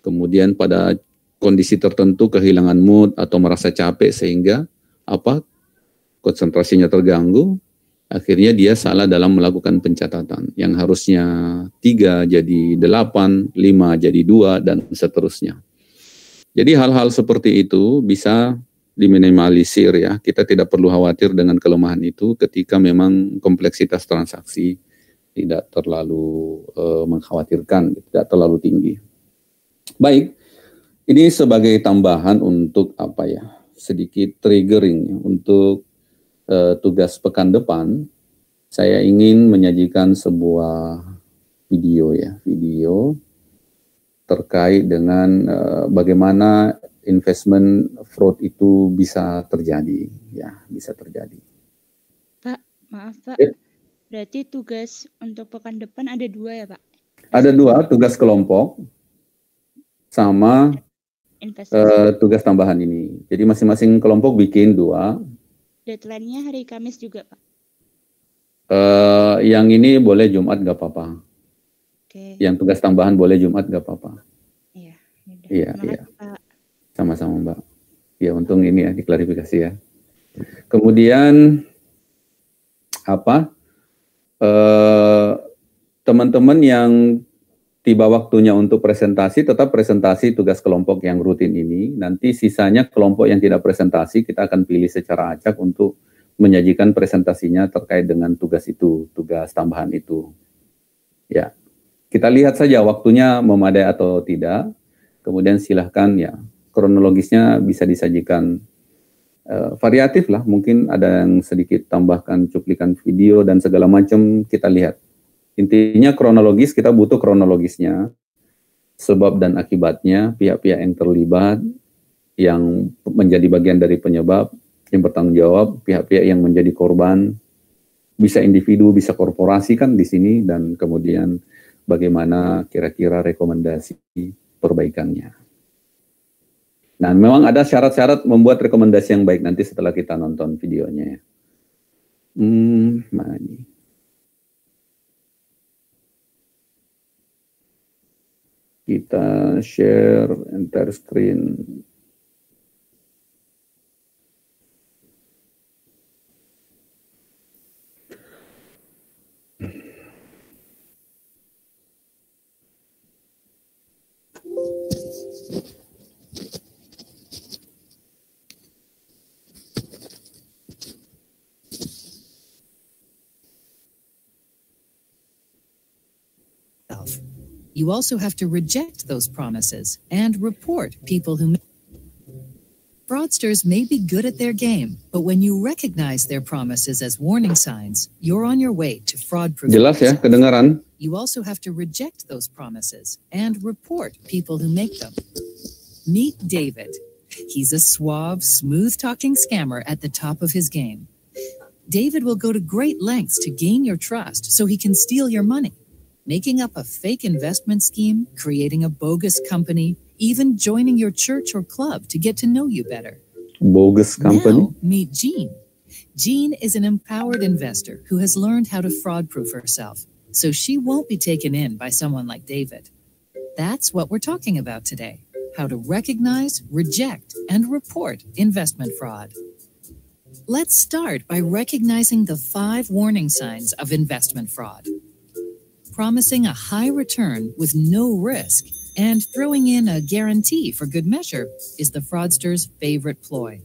Kemudian pada kondisi tertentu kehilangan mood atau merasa capek sehingga konsentrasinya terganggu, akhirnya dia salah dalam melakukan pencatatan. Yang harusnya 3 jadi 8, 5 jadi 2 dan seterusnya. Jadi hal-hal seperti itu bisa diminimalisir ya. Kita tidak perlu khawatir dengan kelemahan itu ketika memang kompleksitas transaksi tidak terlalu mengkhawatirkan, tidak terlalu tinggi. Baik, ini sebagai tambahan untuk sedikit triggering untuk tugas pekan depan, saya ingin menyajikan sebuah video terkait dengan bagaimana investment fraud itu bisa terjadi, bisa terjadi. Pak, maaf Pak, berarti tugas untuk pekan depan ada 2 ya Pak? Ada 2, tugas kelompok sama tugas tambahan ini. Jadi masing-masing kelompok bikin 2. Deadline-nya hari Kamis juga Pak? Yang ini boleh Jumat nggak apa-apa. Okay. Yang tugas tambahan boleh Jumat nggak apa-apa. Iya. Pak. Sama-sama Mbak. Ya untung ini ya diklarifikasi ya. Kemudian teman-teman yang tiba waktunya untuk presentasi, tetap presentasi tugas kelompok yang rutin ini. Nanti sisanya kelompok yang tidak presentasi kita akan pilih secara acak untuk menyajikan presentasinya terkait dengan tugas itu, tugas tambahan itu. Ya, kita lihat saja waktunya memadai atau tidak. Kemudian silahkan ya, kronologisnya bisa disajikan variatif lah. Mungkin ada yang sedikit tambahkan cuplikan video dan segala macam kita lihat. Intinya kronologis, kita butuh kronologisnya, sebab dan akibatnya, pihak-pihak yang terlibat, yang menjadi bagian dari penyebab, yang bertanggung jawab, pihak-pihak yang menjadi korban, bisa individu, bisa korporasi kan di sini, dan kemudian bagaimana kira-kira rekomendasi perbaikannya. Nah, memang ada syarat-syarat membuat rekomendasi yang baik nanti setelah kita nonton videonya. Mana ini? Kita share entire screen. You also have to reject those promises and report people who... Fraudsters may be good at their game, but when you recognize their promises as warning signs, you're on your way to fraud-proof. Jelas ya, kedengaran? You also have to reject those promises and report people who make them. Meet David. He's a suave, smooth-talking scammer at the top of his game. David will go to great lengths to gain your trust so he can steal your money. Making up a fake investment scheme, creating a bogus company, even joining your church or club to get to know you better. Bogus company? Now, meet Jean. Jean is an empowered investor who has learned how to fraud-proof herself, so she won't be taken in by someone like David. That's what we're talking about today, how to recognize, reject, and report investment fraud. Let's start by recognizing the 5 warning signs of investment fraud. Promising a high return with no risk and throwing in a guarantee for good measure is the fraudster's favorite ploy.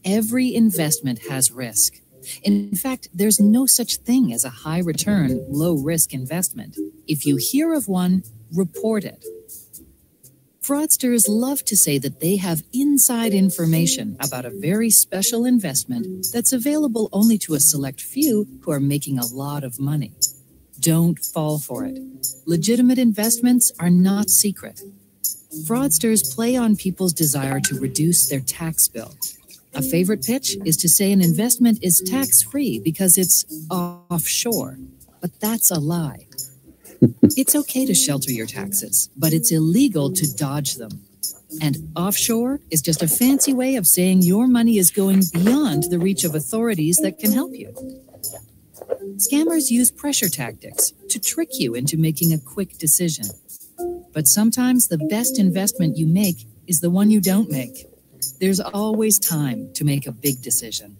Every investment has risk. In fact, there's no such thing as a high return, low risk investment. If you hear of one, report it. Fraudsters love to say that they have inside information about a very special investment that's available only to a select few who are making a lot of money. Don't fall for it. Legitimate investments are not secret. Fraudsters play on people's desire to reduce their tax bill. A favorite pitch is to say an investment is tax-free because it's offshore, but that's a lie. It's okay to shelter your taxes, but it's illegal to dodge them. And offshore is just a fancy way of saying your money is going beyond the reach of authorities that can help you. Scammers use pressure tactics to trick you into making a quick decision. But sometimes the best investment you make is the one you don't make. There's always time to make a big decision.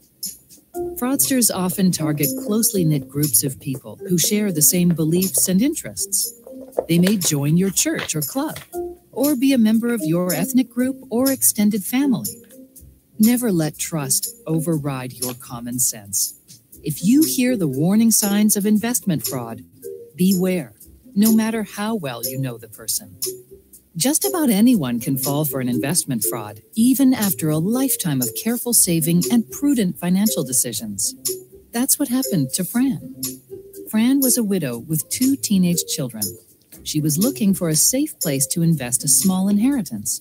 Fraudsters often target closely knit groups of people who share the same beliefs and interests. They may join your church or club, or be a member of your ethnic group or extended family. Never let trust override your common sense. If you hear the warning signs of investment fraud, beware, no matter how well you know the person. Just about anyone can fall for an investment fraud, even after a lifetime of careful saving and prudent financial decisions. That's what happened to Fran. Fran was a widow with 2 teenage children. She was looking for a safe place to invest a small inheritance.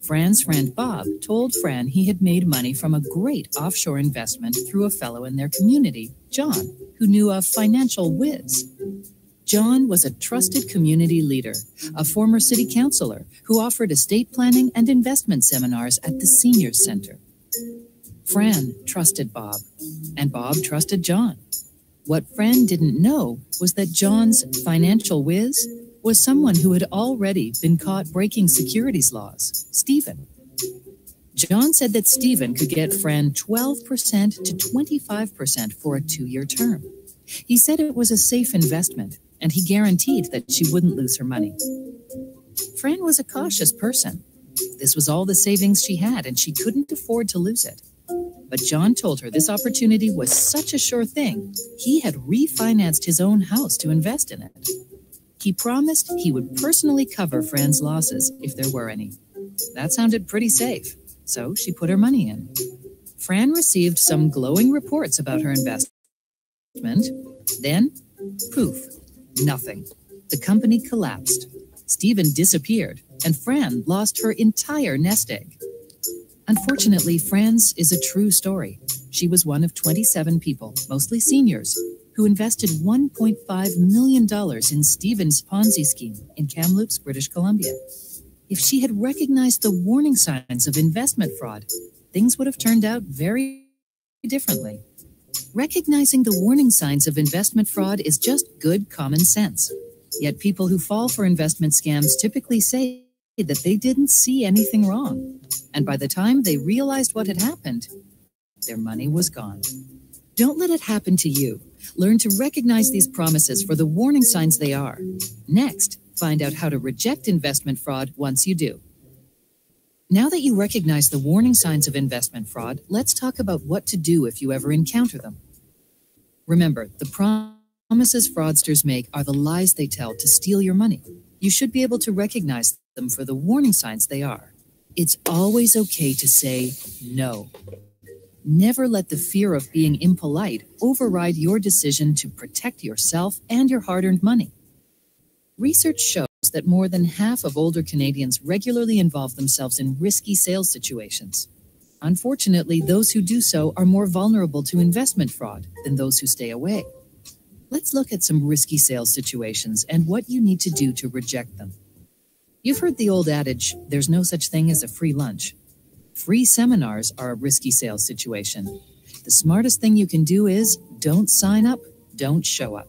Fran's friend Bob told Fran he had made money from a great offshore investment through a fellow in their community, John, who knew a financial whiz. John was a trusted community leader, a former city councilor who offered estate planning and investment seminars at the Seniors Center. Fran trusted Bob, and Bob trusted John. What Fran didn't know was that John's financial whiz was someone who had already been caught breaking securities laws, Stephen. John said that Stephen could get Fran 12% to 25% for a 2-year term. He said it was a safe investment, and he guaranteed that she wouldn't lose her money. Fran was a cautious person. This was all the savings she had, and she couldn't afford to lose it. But John told her this opportunity was such a sure thing, he had refinanced his own house to invest in it. He promised he would personally cover Fran's losses if there were any. That sounded pretty safe, so she put her money in. Fran received some glowing reports about her investment. Then, poof, nothing. The company collapsed. Stephen disappeared, and Fran lost her entire nest egg. Unfortunately, Fran's is a true story. She was one of 27 people, mostly seniors, who invested $1.5 million in Stephen's Ponzi scheme in Kamloops, British Columbia. If she had recognized the warning signs of investment fraud, things would have turned out very differently. Recognizing the warning signs of investment fraud is just good common sense. Yet people who fall for investment scams typically say that they didn't see anything wrong. And by the time they realized what had happened, their money was gone. Don't let it happen to you. Learn to recognize these promises for the warning signs they are. Next, find out how to reject investment fraud once you do. Now that you recognize the warning signs of investment fraud, let's talk about what to do if you ever encounter them. Remember, the promises fraudsters make are the lies they tell to steal your money. You should be able to recognize them for the warning signs they are. It's always okay to say no. Never let the fear of being impolite override your decision to protect yourself and your hard-earned money. Research shows that more than half of older Canadians regularly involve themselves in risky sales situations. Unfortunately, those who do so are more vulnerable to investment fraud than those who stay away. Let's look at some risky sales situations and what you need to do to reject them. You've heard the old adage, there's no such thing as a free lunch. Free seminars are a risky sales situation. The smartest thing you can do is don't sign up, don't show up.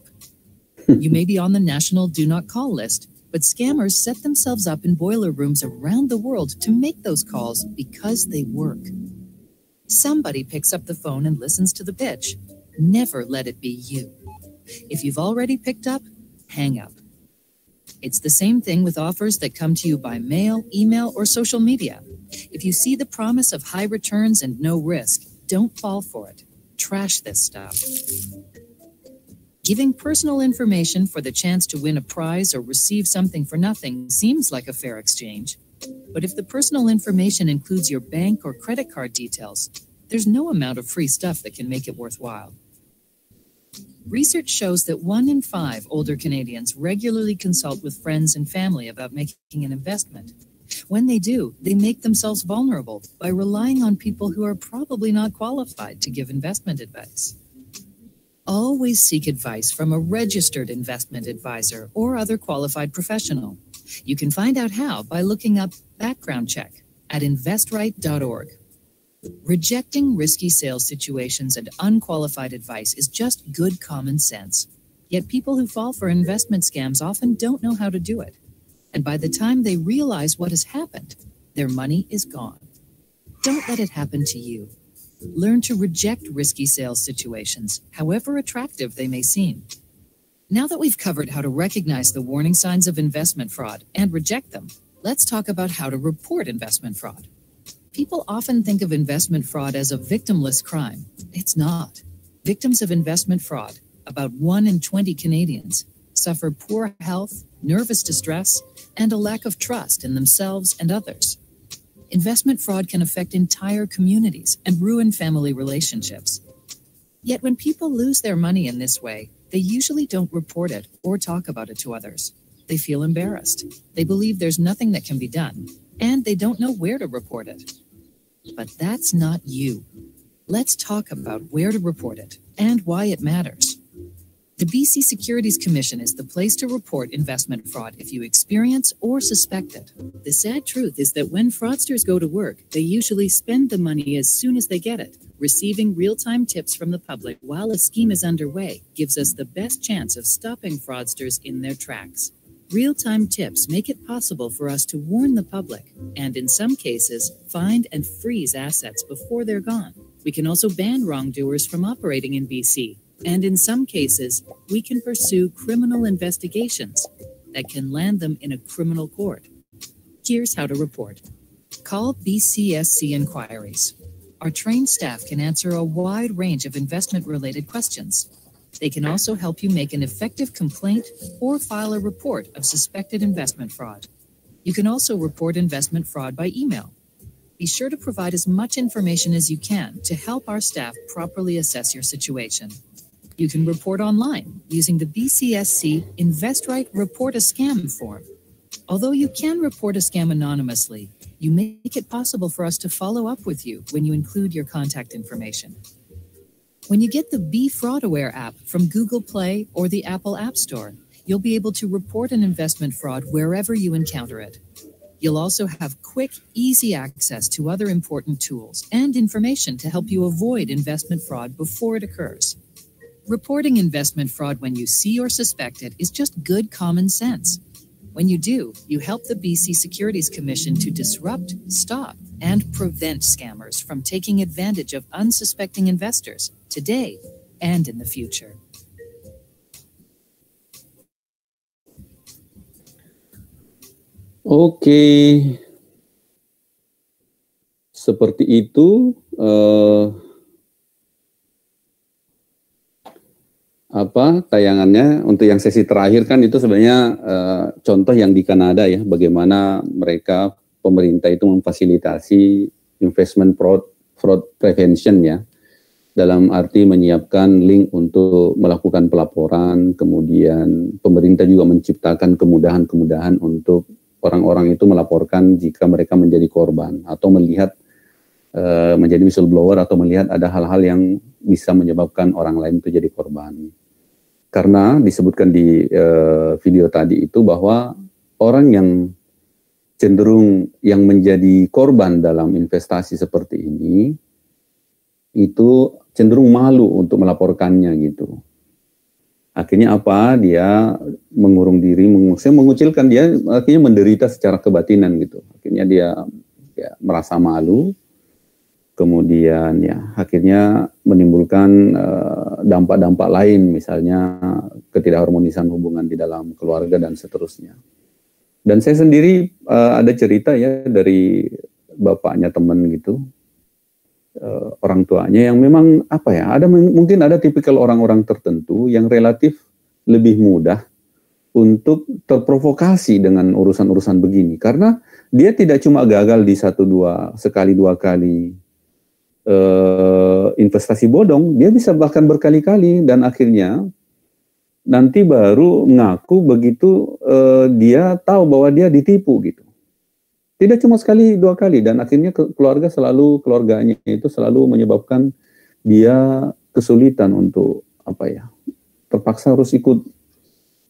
You may be on the national do not call list, but scammers set themselves up in boiler rooms around the world to make those calls because they work. Somebody picks up the phone and listens to the pitch. Never let it be you. If you've already picked up, hang up. It's the same thing with offers that come to you by mail, email, or social media. If you see the promise of high returns and no risk, don't fall for it. Trash this stuff. Giving personal information for the chance to win a prize or receive something for nothing seems like a fair exchange. But if the personal information includes your bank or credit card details, there's no amount of free stuff that can make it worthwhile. Research shows that 1 in 5 older Canadians regularly consult with friends and family about making an investment. When they do, they make themselves vulnerable by relying on people who are probably not qualified to give investment advice. Always seek advice from a registered investment advisor or other qualified professional. You can find out how by looking up background check at investright.org. Rejecting risky sales situations and unqualified advice is just good common sense. Yet people who fall for investment scams often don't know how to do it. And by the time they realize what has happened, their money is gone. Don't let it happen to you. Learn to reject risky sales situations, however attractive they may seem. Now that we've covered how to recognize the warning signs of investment fraud and reject them, let's talk about how to report investment fraud. People often think of investment fraud as a victimless crime. It's not. Victims of investment fraud, about 1 in 20 Canadians, suffer poor health, nervous distress, and a lack of trust in themselves and others. Investment fraud can affect entire communities and ruin family relationships. Yet when people lose their money in this way, they usually don't report it or talk about it to others. They feel embarrassed. They believe there's nothing that can be done, and they don't know where to report it. But that's not you. Let's talk about where to report it and why it matters. The BC Securities Commission is the place to report investment fraud if you experience or suspect it. The sad truth is that when fraudsters go to work, they usually spend the money as soon as they get it. Receiving real-time tips from the public while a scheme is underway gives us the best chance of stopping fraudsters in their tracks. Real-time tips make it possible for us to warn the public and, in some cases, find and freeze assets before they're gone. We can also ban wrongdoers from operating in BC. And in some cases, we can pursue criminal investigations that can land them in a criminal court. Here's how to report. Call BCSC Inquiries. Our trained staff can answer a wide range of investment-related questions. They can also help you make an effective complaint or file a report of suspected investment fraud. You can also report investment fraud by email. Be sure to provide as much information as you can to help our staff properly assess your situation. You can report online using the BCSC InvestRight Report a Scam form. Although you can report a scam anonymously, you make it possible for us to follow up with you when you include your contact information. When you get the Be Fraud Aware app from Google Play or the Apple App Store, you'll be able to report an investment fraud wherever you encounter it. You'll also have quick, easy access to other important tools and information to help you avoid investment fraud before it occurs. Reporting investment fraud when you see or suspect it is just good common sense. When you do, you help the BC Securities Commission to disrupt, stop, and prevent scammers from taking advantage of unsuspecting investors today and in the future. Oke, seperti itu tayangannya untuk yang sesi terakhir kan itu sebenarnya contoh yang di Kanada ya, bagaimana mereka pemerintah itu memfasilitasi investment fraud prevention ya, dalam arti menyiapkan link untuk melakukan pelaporan, kemudian pemerintah juga menciptakan kemudahan-kemudahan untuk orang-orang itu melaporkan jika mereka menjadi korban atau melihat menjadi whistleblower atau melihat ada hal-hal yang bisa menyebabkan orang lain itu jadi korban. Karena disebutkan di video tadi itu bahwa orang yang cenderung yang menjadi korban dalam investasi seperti ini itu cenderung malu untuk melaporkannya gitu. Akhirnya apa? Dia mengurung diri, mengucilkan, dia akhirnya menderita secara kebatinan gitu. Akhirnya dia ya, merasa malu. Kemudian ya akhirnya menimbulkan dampak-dampak lain, misalnya ketidakharmonisan hubungan di dalam keluarga dan seterusnya. Dan saya sendiri ada cerita ya dari bapaknya teman gitu, orang tuanya yang memang apa ya, mungkin ada tipikal orang-orang tertentu yang relatif lebih mudah untuk terprovokasi dengan urusan-urusan begini, karena dia tidak cuma gagal di sekali dua kali investasi bodong, dia bisa bahkan berkali-kali dan akhirnya nanti baru ngaku begitu dia tahu bahwa dia ditipu gitu. Tidak cuma sekali dua kali dan akhirnya keluarganya itu selalu menyebabkan dia kesulitan untuk terpaksa harus ikut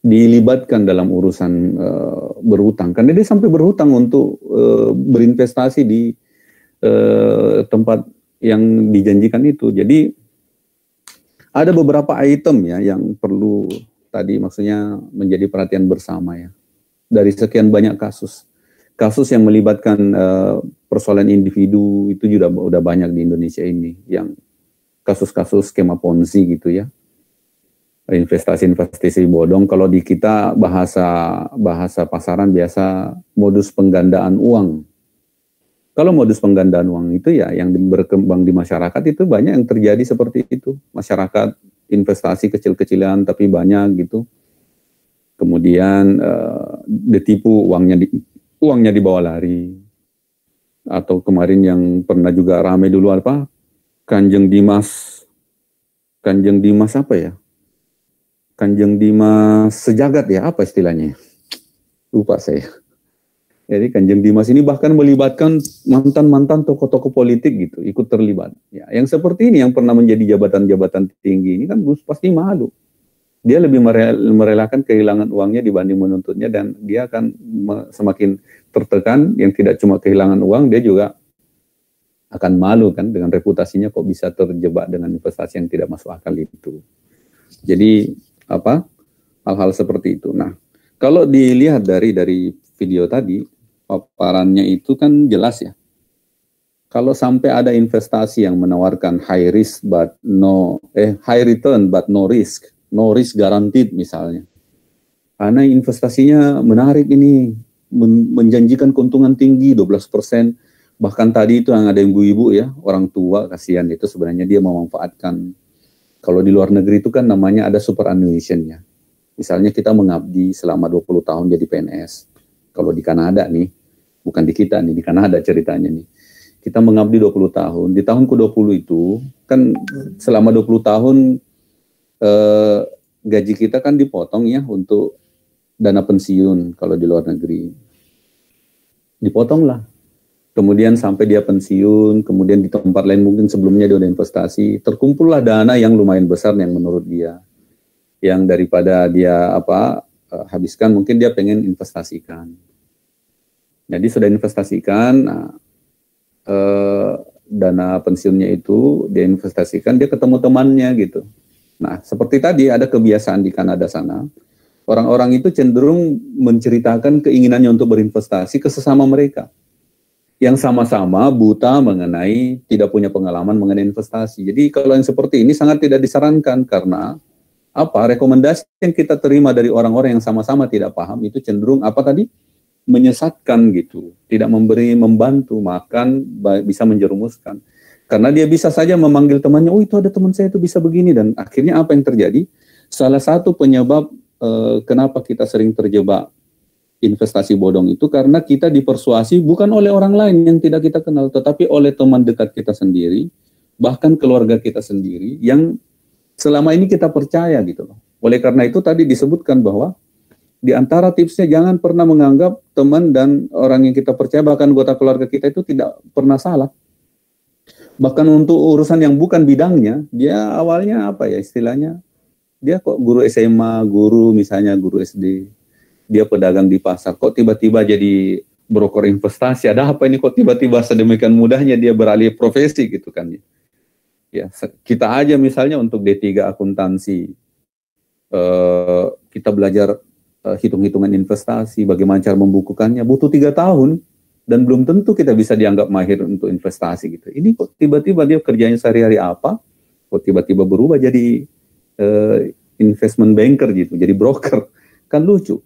dilibatkan dalam urusan berhutang, karena dia sampai berhutang untuk berinvestasi di tempat yang dijanjikan itu. Jadi ada beberapa item ya yang perlu tadi maksudnya menjadi perhatian bersama ya. Dari sekian banyak kasus yang melibatkan persoalan individu itu juga udah banyak di Indonesia ini, yang kasus-kasus skema Ponzi gitu ya. Investasi bodong, kalau di kita bahasa pasaran biasa modus penggandaan uang. Kalau modus penggandaan uang itu ya yang berkembang di masyarakat itu banyak yang terjadi seperti itu. Masyarakat investasi kecil-kecilan tapi banyak gitu. kemudian ditipu, uangnya dibawa lari. Atau kemarin yang pernah juga ramai dulu apa, Kanjeng Dimas apa ya? Kanjeng Dimas Sejagat ya, apa istilahnya? Lupa saya. Jadi Kanjeng Dimas ini bahkan melibatkan mantan-mantan tokoh-tokoh politik gitu, ikut terlibat. Ya, yang seperti ini yang pernah menjadi jabatan-jabatan tinggi ini kan pasti malu. Dia lebih merelakan kehilangan uangnya dibanding menuntutnya, dan dia akan semakin tertekan. Yang tidak cuma kehilangan uang, dia juga akan malu kan dengan reputasinya kok bisa terjebak dengan investasi yang tidak masuk akal itu. Jadi hal-hal seperti itu. Nah, kalau dilihat dari video tadi, paparannya itu kan jelas ya. Kalau sampai ada investasi yang menawarkan high return but no risk guaranteed misalnya. Karena investasinya menarik ini, menjanjikan keuntungan tinggi 12%. Bahkan tadi itu yang ada ibu-ibu ya, orang tua, kasihan itu sebenarnya dia memanfaatkan. Kalau di luar negeri itu kan namanya ada superannuation-nya. Misalnya kita mengabdi selama 20 tahun jadi PNS. Kalau di Kanada nih, bukan di kita nih, di Kanada ceritanya nih. Kita mengabdi 20 tahun. Di tahun ke-20 itu, kan selama 20 tahun gaji kita kan dipotong ya untuk dana pensiun kalau di luar negeri. Dipotong lah. Kemudian sampai dia pensiun, kemudian di tempat lain mungkin sebelumnya dia udah investasi, terkumpullah dana yang lumayan besar yang menurut dia. Yang daripada dia habiskan, mungkin dia pengen investasikan. Jadi sudah investasikan, dana pensiunnya itu dia investasikan, dia ketemu temannya gitu. Nah, seperti tadi ada kebiasaan di Kanada sana, orang-orang itu cenderung menceritakan keinginannya untuk berinvestasi ke sesama mereka, yang sama-sama buta mengenai, tidak punya pengalaman mengenai investasi. Jadi kalau yang seperti ini sangat tidak disarankan, karena rekomendasi yang kita terima dari orang-orang yang sama-sama tidak paham itu cenderung menyesatkan gitu, tidak membantu, bahkan bisa menjerumuskan. Karena dia bisa saja memanggil temannya, oh itu ada teman saya itu bisa begini, dan akhirnya apa yang terjadi? Salah satu penyebab kenapa kita sering terjebak investasi bodong itu karena kita dipersuasi bukan oleh orang lain yang tidak kita kenal, tetapi oleh teman dekat kita sendiri, bahkan keluarga kita sendiri yang selama ini kita percaya gitu loh. Oleh karena itu tadi disebutkan bahwa di antara tipsnya jangan pernah menganggap teman dan orang yang kita percaya, bahkan anggota keluarga kita itu tidak pernah salah. Bahkan untuk urusan yang bukan bidangnya, dia awalnya istilahnya, dia kok guru SMA, misalnya guru SD, dia pedagang di pasar, kok tiba-tiba jadi broker investasi, ada apa ini kok tiba-tiba sedemikian mudahnya dia beralih profesi gitu kan ya. Kita aja misalnya untuk D3 akuntansi, kita belajar hitung-hitungan investasi, bagaimana cara membukukannya, butuh 3 tahun, dan belum tentu kita bisa dianggap mahir untuk investasi gitu. Ini kok tiba-tiba dia kerjanya sehari-hari apa, kok tiba-tiba berubah jadi investment banker gitu, jadi broker, kan lucu.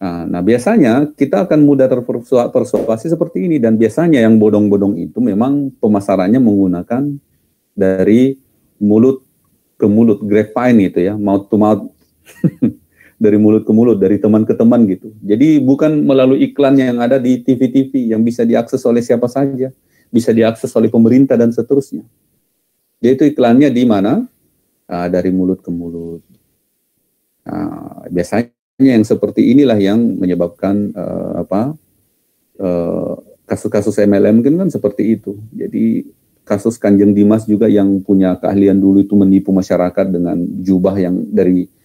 Nah biasanya kita akan mudah terpersuasi seperti ini, dan biasanya yang bodong-bodong itu memang pemasarannya menggunakan dari mulut ke mulut, grapevine gitu ya, mouth to mouth, dari mulut ke mulut, dari teman ke teman gitu. Jadi bukan melalui iklan yang ada di TV-TV yang bisa diakses oleh siapa saja, bisa diakses oleh pemerintah dan seterusnya. Jadi itu iklannya di mana? Dari mulut ke mulut. Biasanya yang seperti inilah yang menyebabkan kasus-kasus MLM kan seperti itu. Jadi kasus Kanjeng Dimas juga yang punya keahlian dulu itu menipu masyarakat dengan jubah yang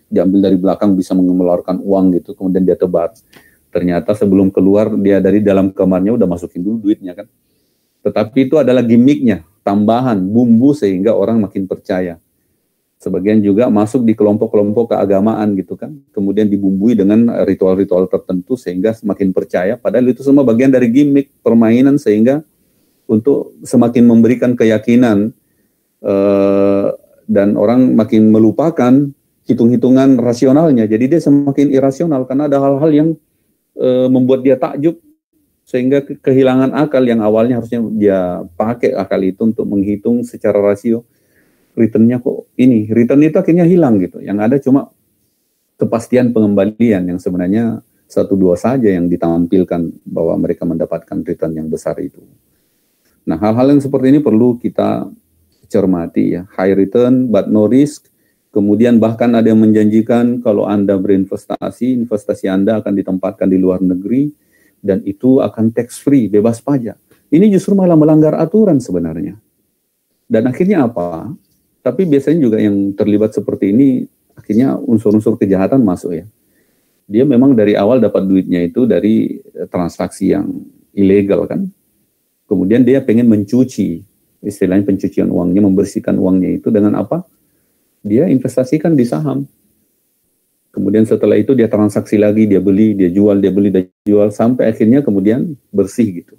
diambil dari belakang bisa mengeluarkan uang gitu, kemudian dia tebar. Ternyata sebelum keluar dia dari dalam kamarnya udah masukin dulu duitnya kan. Tetapi itu adalah gimmicknya, tambahan, bumbu sehingga orang makin percaya. Sebagian juga masuk di kelompok-kelompok keagamaan gitu kan, kemudian dibumbui dengan ritual-ritual tertentu sehingga semakin percaya, padahal itu semua bagian dari gimmick, permainan, sehingga untuk semakin memberikan keyakinan dan orang makin melupakan hitung-hitungan rasionalnya. Jadi dia semakin irasional karena ada hal-hal yang membuat dia takjub sehingga kehilangan akal yang awalnya harusnya dia pakai akal itu untuk menghitung secara rasio. Returnnya kok ini, return itu akhirnya hilang gitu. Yang ada cuma kepastian pengembalian yang sebenarnya 1-2 saja yang ditampilkan bahwa mereka mendapatkan return yang besar itu. Nah, hal-hal yang seperti ini perlu kita cermati ya. High return but no risk. Kemudian bahkan ada yang menjanjikan kalau Anda berinvestasi, investasi Anda akan ditempatkan di luar negeri dan itu akan tax free, bebas pajak. Ini justru malah melanggar aturan sebenarnya. Dan akhirnya apa? Tapi biasanya juga yang terlibat seperti ini akhirnya unsur-unsur kejahatan masuk ya. Dia memang dari awal dapat duitnya itu dari transaksi yang ilegal kan. Kemudian dia pengen mencuci, istilahnya pencucian uangnya, membersihkan uangnya itu dengan apa? Dia investasikan di saham. Kemudian setelah itu dia transaksi lagi, dia beli, dia jual, dia beli, dia jual, sampai akhirnya kemudian bersih gitu.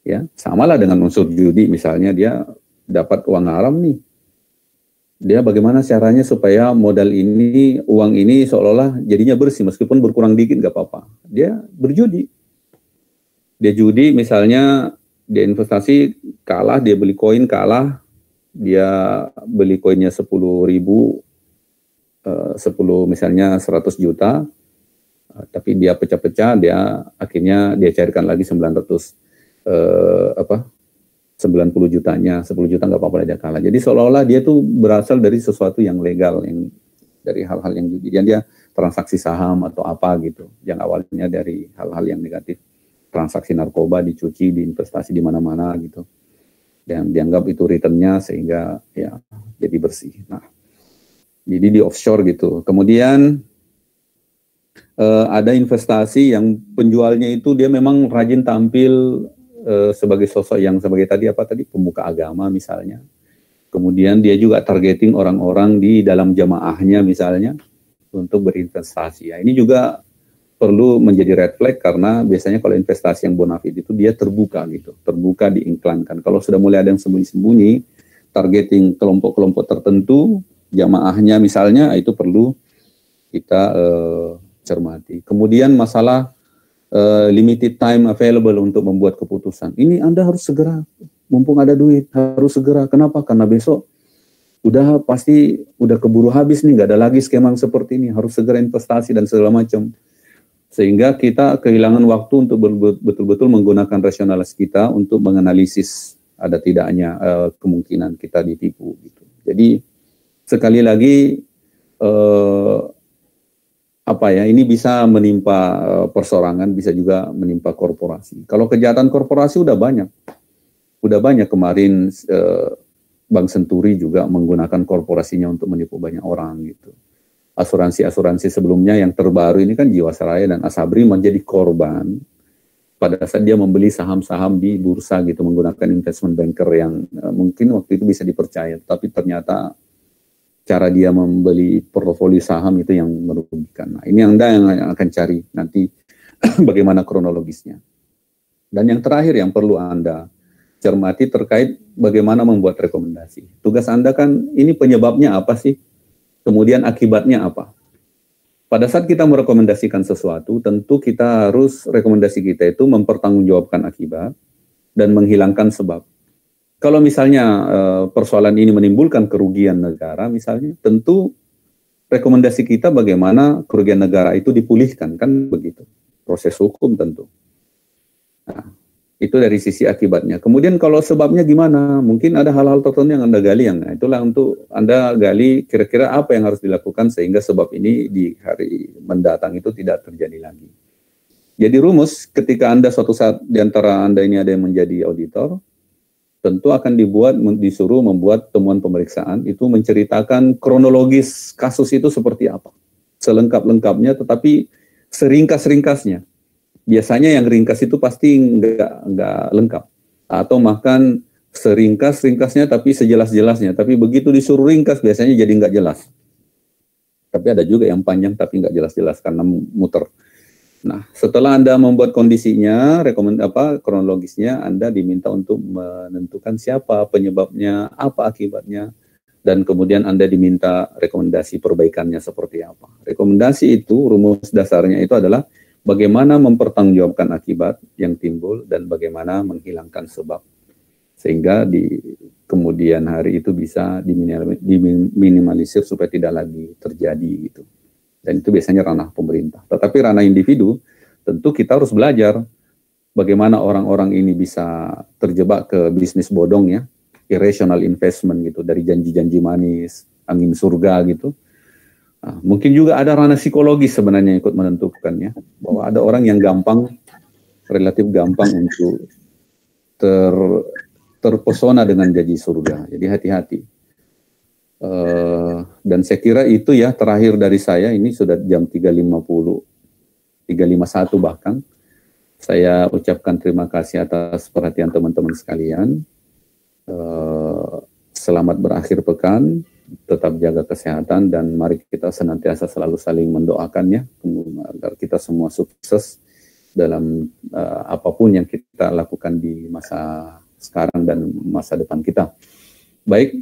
Ya, samalah dengan unsur judi, misalnya dia dapat uang haram nih. Dia bagaimana caranya supaya modal ini, uang ini seolah-olah jadinya bersih, meskipun berkurang dikit gak apa-apa. Dia berjudi. Dia judi misalnya, dia investasi kalah, dia beli koin kalah, dia beli koinnya 10.000, 10 misalnya 100 juta, tapi dia pecah-pecah, dia akhirnya dia cairkan lagi 90 jutanya, 10 juta nggak apa-apa dia kalah. Jadi seolah-olah dia tuh berasal dari sesuatu yang legal, yang dari hal-hal yang judi. Jadi dia transaksi saham atau apa gitu, yang awalnya dari hal-hal yang negatif, transaksi narkoba dicuci, diinvestasi di mana-mana gitu. Dan dianggap itu returnnya sehingga ya jadi bersih. Nah, jadi di offshore gitu. Kemudian ada investasi yang penjualnya itu dia memang rajin tampil sebagai sosok yang sebagai tadi pemuka agama misalnya. Kemudian dia juga targeting orang-orang di dalam jamaahnya misalnya untuk berinvestasi. Ya, ini juga perlu menjadi red flag karena biasanya kalau investasi yang bonafide itu dia terbuka gitu, terbuka diiklankan. Kalau sudah mulai ada yang sembunyi-sembunyi, targeting kelompok-kelompok tertentu, jamaahnya misalnya, itu perlu kita cermati. Kemudian masalah limited time available untuk membuat keputusan. Ini Anda harus segera, mumpung ada duit, harus segera. Kenapa? Karena besok udah pasti udah keburu habis nih, nggak ada lagi skema seperti ini, harus segera investasi dan segala macam. Sehingga kita kehilangan waktu untuk betul-betul menggunakan rasionalis kita untuk menganalisis ada tidaknya kemungkinan kita ditipu gitu. Jadi sekali lagi ini bisa menimpa persorangan, bisa juga menimpa korporasi. Kalau kejahatan korporasi udah banyak kemarin Bank Senturi juga menggunakan korporasinya untuk menipu banyak orang gitu. Asuransi sebelumnya yang terbaru ini kan Jiwasraya dan Asabri menjadi korban pada saat dia membeli saham-saham di bursa gitu menggunakan investment banker yang mungkin waktu itu bisa dipercaya, tapi ternyata cara dia membeli portofolio saham itu yang merugikan. Nah, ini Anda yang akan cari nanti bagaimana kronologisnya. Dan yang terakhir yang perlu Anda cermati terkait bagaimana membuat rekomendasi. Tugas Anda kan ini penyebabnya apa sih? Kemudian akibatnya apa? Pada saat kita merekomendasikan sesuatu, tentu kita harus rekomendasi kita itu mempertanggungjawabkan akibat dan menghilangkan sebab. Kalau misalnya persoalan ini menimbulkan kerugian negara, misalnya, tentu rekomendasi kita bagaimana kerugian negara itu dipulihkan, kan begitu. Proses hukum tentu. Nah, itu dari sisi akibatnya. Kemudian kalau sebabnya gimana? Mungkin ada hal-hal tertentu yang Anda gali, itulah untuk Anda gali kira-kira apa yang harus dilakukan sehingga sebab ini di hari mendatang itu tidak terjadi lagi. Jadi rumus, ketika Anda suatu saat di antara Anda ini ada yang menjadi auditor, tentu akan disuruh membuat temuan pemeriksaan, itu menceritakan kronologis kasus itu seperti apa. Selengkap-lengkapnya, tetapi seringkas-ringkasnya. Biasanya yang ringkas itu pasti nggak lengkap. Atau bahkan seringkas-ringkasnya tapi sejelas-jelasnya. Tapi begitu disuruh ringkas biasanya jadi nggak jelas. Tapi ada juga yang panjang tapi nggak jelas-jelas karena muter. Nah, setelah Anda membuat kondisinya, kronologisnya, Anda diminta untuk menentukan siapa penyebabnya, apa akibatnya, dan kemudian Anda diminta rekomendasi perbaikannya seperti apa. Rekomendasi itu, rumus dasarnya itu adalah bagaimana mempertanggungjawabkan akibat yang timbul dan bagaimana menghilangkan sebab. Sehingga di kemudian hari itu bisa diminimalisir supaya tidak lagi terjadi gitu. Dan itu biasanya ranah pemerintah. Tetapi ranah individu, tentu kita harus belajar bagaimana orang-orang ini bisa terjebak ke bisnis bodong ya, irrational investment gitu, dari janji-janji manis, angin surga gitu. Nah, mungkin juga ada ranah psikologis sebenarnya yang ikut menentukan ya, bahwa ada orang yang relatif gampang untuk terpesona dengan janji surga. Jadi hati-hati. Dan saya kira itu ya terakhir dari saya, ini sudah jam 3.50, 3.51 bahkan. Saya ucapkan terima kasih atas perhatian teman-teman sekalian. Selamat berakhir pekan, tetap jaga kesehatan, dan mari kita senantiasa selalu saling mendoakan ya, agar kita semua sukses dalam apapun yang kita lakukan di masa sekarang dan masa depan kita. Baik,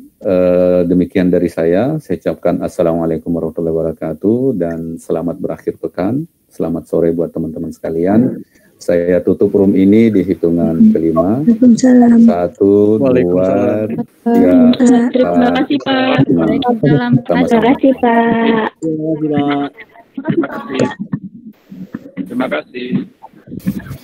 demikian dari saya ucapkan Assalamualaikum warahmatullahi wabarakatuh, dan selamat berakhir pekan, selamat sore buat teman-teman sekalian. Saya tutup room ini di hitungan kelima. 1, 2, 3. Terima kasih Pak. Waalaikumsalam. Terima kasih Pak. Terima kasih.